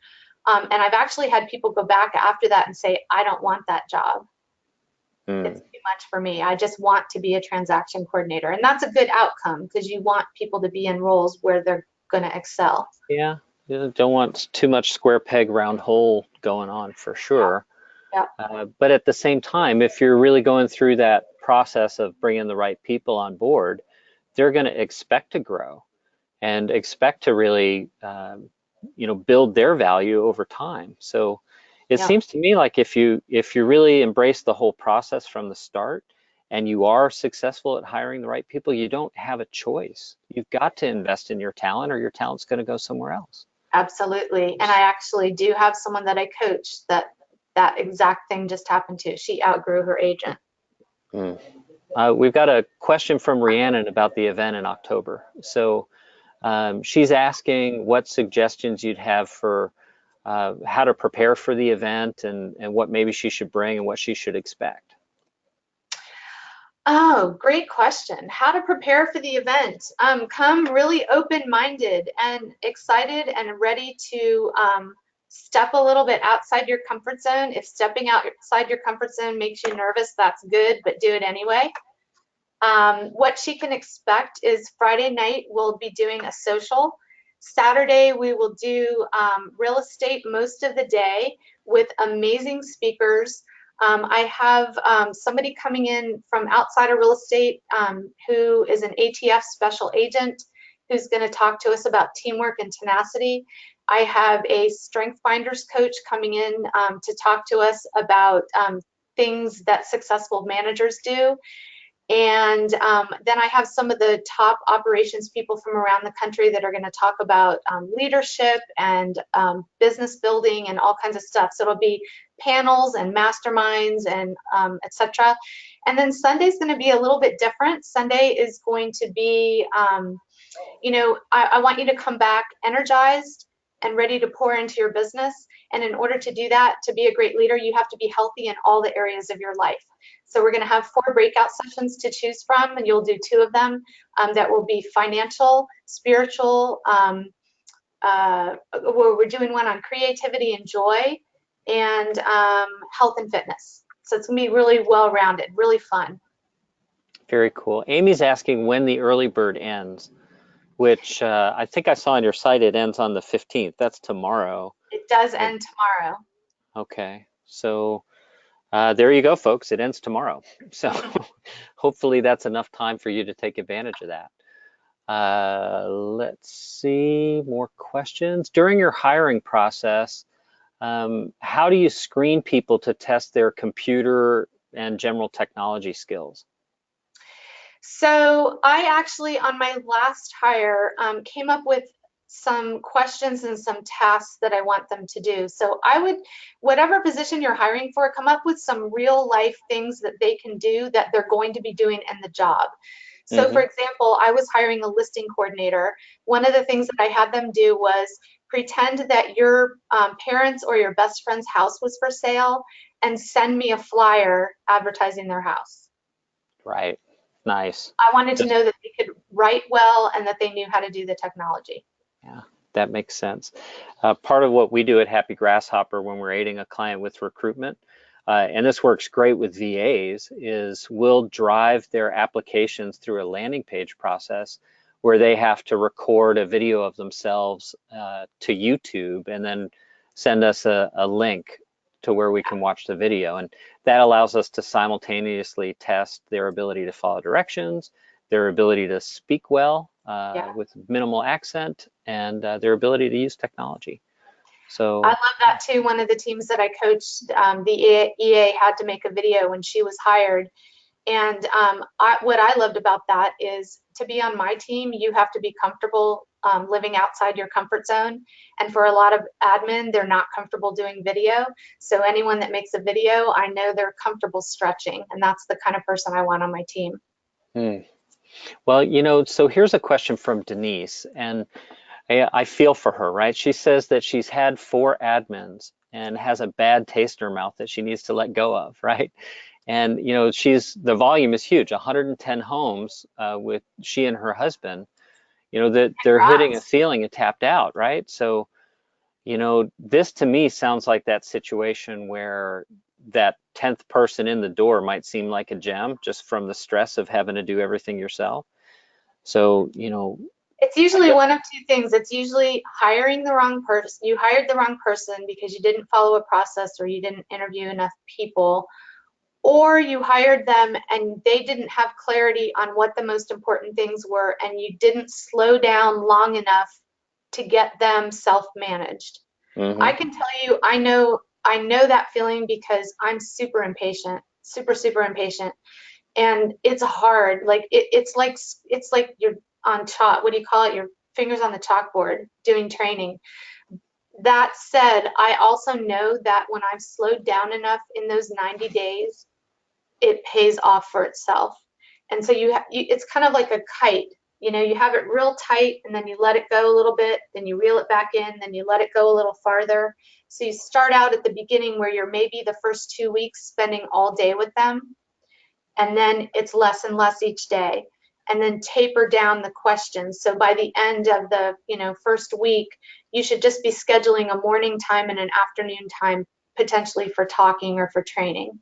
And I've actually had people go back after that and say, I don't want that job. It's Mm, too much for me. I just want to be a transaction coordinator. And that's a good outcome because you want people to be in roles where they're going to excel. yeah, you don't want too much square peg round hole going on for sure. Yeah. But at the same time, if you're really going through that process of bringing the right people on board, they're going to expect to grow. and expect to really, build their value over time. So it Yeah, seems to me like if you really embrace the whole process from the start and you are successful at hiring the right people, you don't have a choice. You've got to invest in your talent or your talent's going to go somewhere else. absolutely. And I actually do have someone that I coach that exact thing just happened to. She outgrew her agent. Mm. We've got a question from Rhiannon about the event in October. So she's asking what suggestions you'd have for how to prepare for the event and what maybe she should bring and what she should expect. Oh, great question. How to prepare for the event. Come really open-minded and excited and ready to step a little bit outside your comfort zone. If stepping outside your comfort zone makes you nervous, that's good, but do it anyway. What she can expect is Friday night we'll be doing a social. Saturday we will do real estate most of the day with amazing speakers. I have somebody coming in from outside of real estate who is an ATF special agent who's going to talk to us about teamwork and tenacity. I have a strength finders coach coming in to talk to us about things that successful managers do. And then I have some of the top operations people from around the country that are going to talk about leadership and business building and all kinds of stuff. So it'll be panels and masterminds and etc. And then Sunday's going to be a little bit different. Sunday is going to be, I want you to come back energized and ready to pour into your business. And in order to do that, to be a great leader, you have to be healthy in all the areas of your life. So we're going to have 4 breakout sessions to choose from, and you'll do 2 of them that will be financial, spiritual. We're doing one on creativity and joy, and health and fitness. So it's going to be really well-rounded, really fun. Very cool. Amy's asking when the early bird ends, which I think I saw on your site it ends on the 15th. That's tomorrow. It does end tomorrow. Okay, so there you go, folks. It ends tomorrow. So hopefully that's enough time for you to take advantage of that. Let's see, more questions. During your hiring process, how do you screen people to test their computer and general technology skills? So I actually, on my last hire, came up with some questions and some tasks that I want them to do. So I would, whatever position you're hiring for, come up with some real life things that they can do that they're going to be doing in the job. So for Hmm. example, I was hiring a listing coordinator. One of the things that I had them do was pretend that your parents or your best friend's house was for sale and send me a flyer advertising their house. Right. Nice. I wanted to Just, know that they could write well and that they knew how to do the technology. yeah, that makes sense. Part of what we do at Happy Grasshopper when we're aiding a client with recruitment, and this works great with VAs, is we'll drive their applications through a landing page process where they have to record a video of themselves to YouTube and then send us a link to where we can watch the video. And that allows us to simultaneously test their ability to follow directions, their ability to speak well Yeah, with minimal accent, and their ability to use technology. I So, love that too. One of the teams that I coached, the EA had to make a video when she was hired. And what I loved about that is to be on my team, you have to be comfortable living outside your comfort zone. And for a lot of admin, they're not comfortable doing video. So anyone that makes a video, I know they're comfortable stretching. And that's the kind of person I want on my team. hmm. Well, so here's a question from Denise, and I feel for her, right? She says that she's had 4 admins and has a bad taste in her mouth that she needs to let go of, right? And the volume is huge, 110 homes with she and her husband, that they're hitting a Congrats. ceiling and tapped out, right? So, this to me sounds like that situation where that 10th person in the door might seem like a gem just from the stress of having to do everything yourself. So, It's I usually guess, one of 2 things. It's usually hiring the wrong person. You hired the wrong person because you didn't follow a process or you didn't interview enough people, or you hired them and they didn't have clarity on what the most important things were, and you didn't slow down long enough to get them self-managed. I can tell you, I know that feeling because I'm super impatient, super impatient, and it's hard. Like it's like you're on chalk. What do you call it? Your fingers on the chalkboard doing training. That said, I also know that when I've slowed down enough in those 90 days, it pays off for itself. And so it's kind of like a kite. You know, you have it real tight and then you let it go a little bit, then you reel it back in, then you let it go a little farther. So you start out at the beginning where you're maybe the first 2 weeks spending all day with them, and then it's less and less each day, and then taper down the questions. So by the end of the first week, you should just be scheduling a morning time and an afternoon time potentially for talking or for training.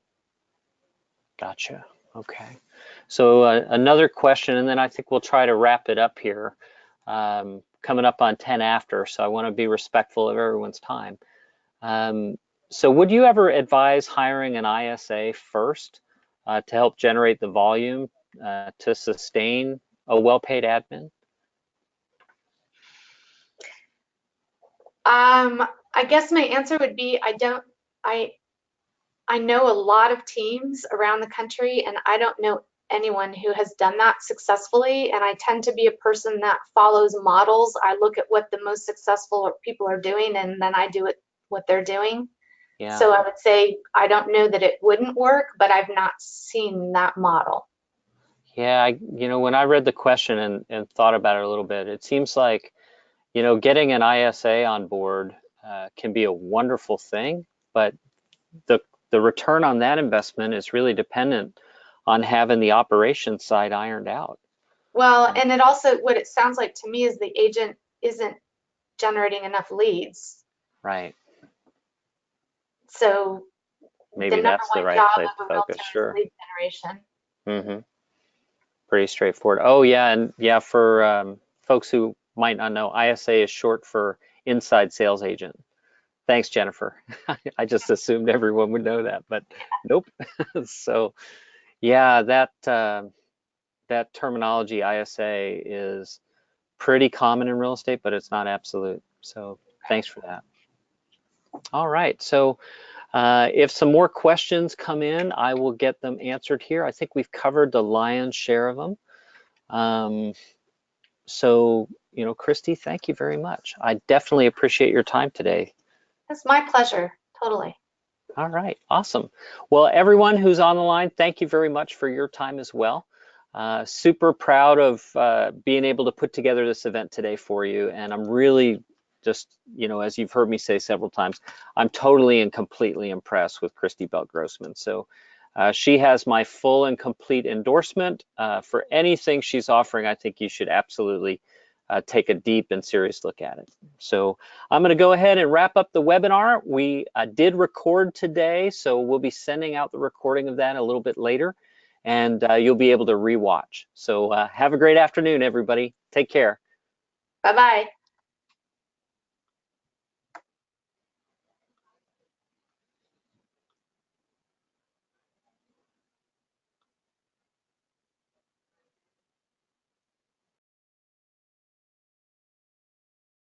Gotcha. Okay. So another question, and then I think we'll try to wrap it up here. Coming up on 10 after, so I want to be respectful of everyone's time. So would you ever advise hiring an ISA first to help generate the volume to sustain a well-paid admin? I guess my answer would be I know a lot of teams around the country, and I don't know anyone who has done that successfully. And I tend to be a person that follows models. I look at what the most successful people are doing, and then I do what they're doing. Yeah. So I would say I don't know that it wouldn't work, but I've not seen that model. Yeah, when I read the question and thought about it a little bit, it seems like, getting an ISA on board can be a wonderful thing, but the return on that investment is really dependent on having the operations side ironed out. Well, and it also, what it sounds like to me is the agent isn't generating enough leads. Right. So maybe that's the right place to focus. Sure. Lead generation. Pretty straightforward. Oh yeah, and yeah, for folks who might not know, ISA is short for inside sales agent. Thanks, Jennifer. I just assumed everyone would know that, but nope. So yeah, that terminology ISA is pretty common in real estate, but it's not absolute. So thanks for that. All right, so if some more questions come in, I will get them answered here. I think we've covered the lion's share of them. So, Kristy, thank you very much. I definitely appreciate your time today. It's my pleasure, totally. All right, awesome. Well, everyone who's on the line, thank you very much for your time as well. Super proud of being able to put together this event today for you, and I'm really just, as you've heard me say several times, I'm totally and completely impressed with Christy Belt Grossman. So she has my full and complete endorsement for anything she's offering. I think you should absolutely take a deep and serious look at it. So I'm going to go ahead and wrap up the webinar. We did record today, so we'll be sending out the recording of that a little bit later, and you'll be able to rewatch. So have a great afternoon, everybody. Take care. Bye-bye.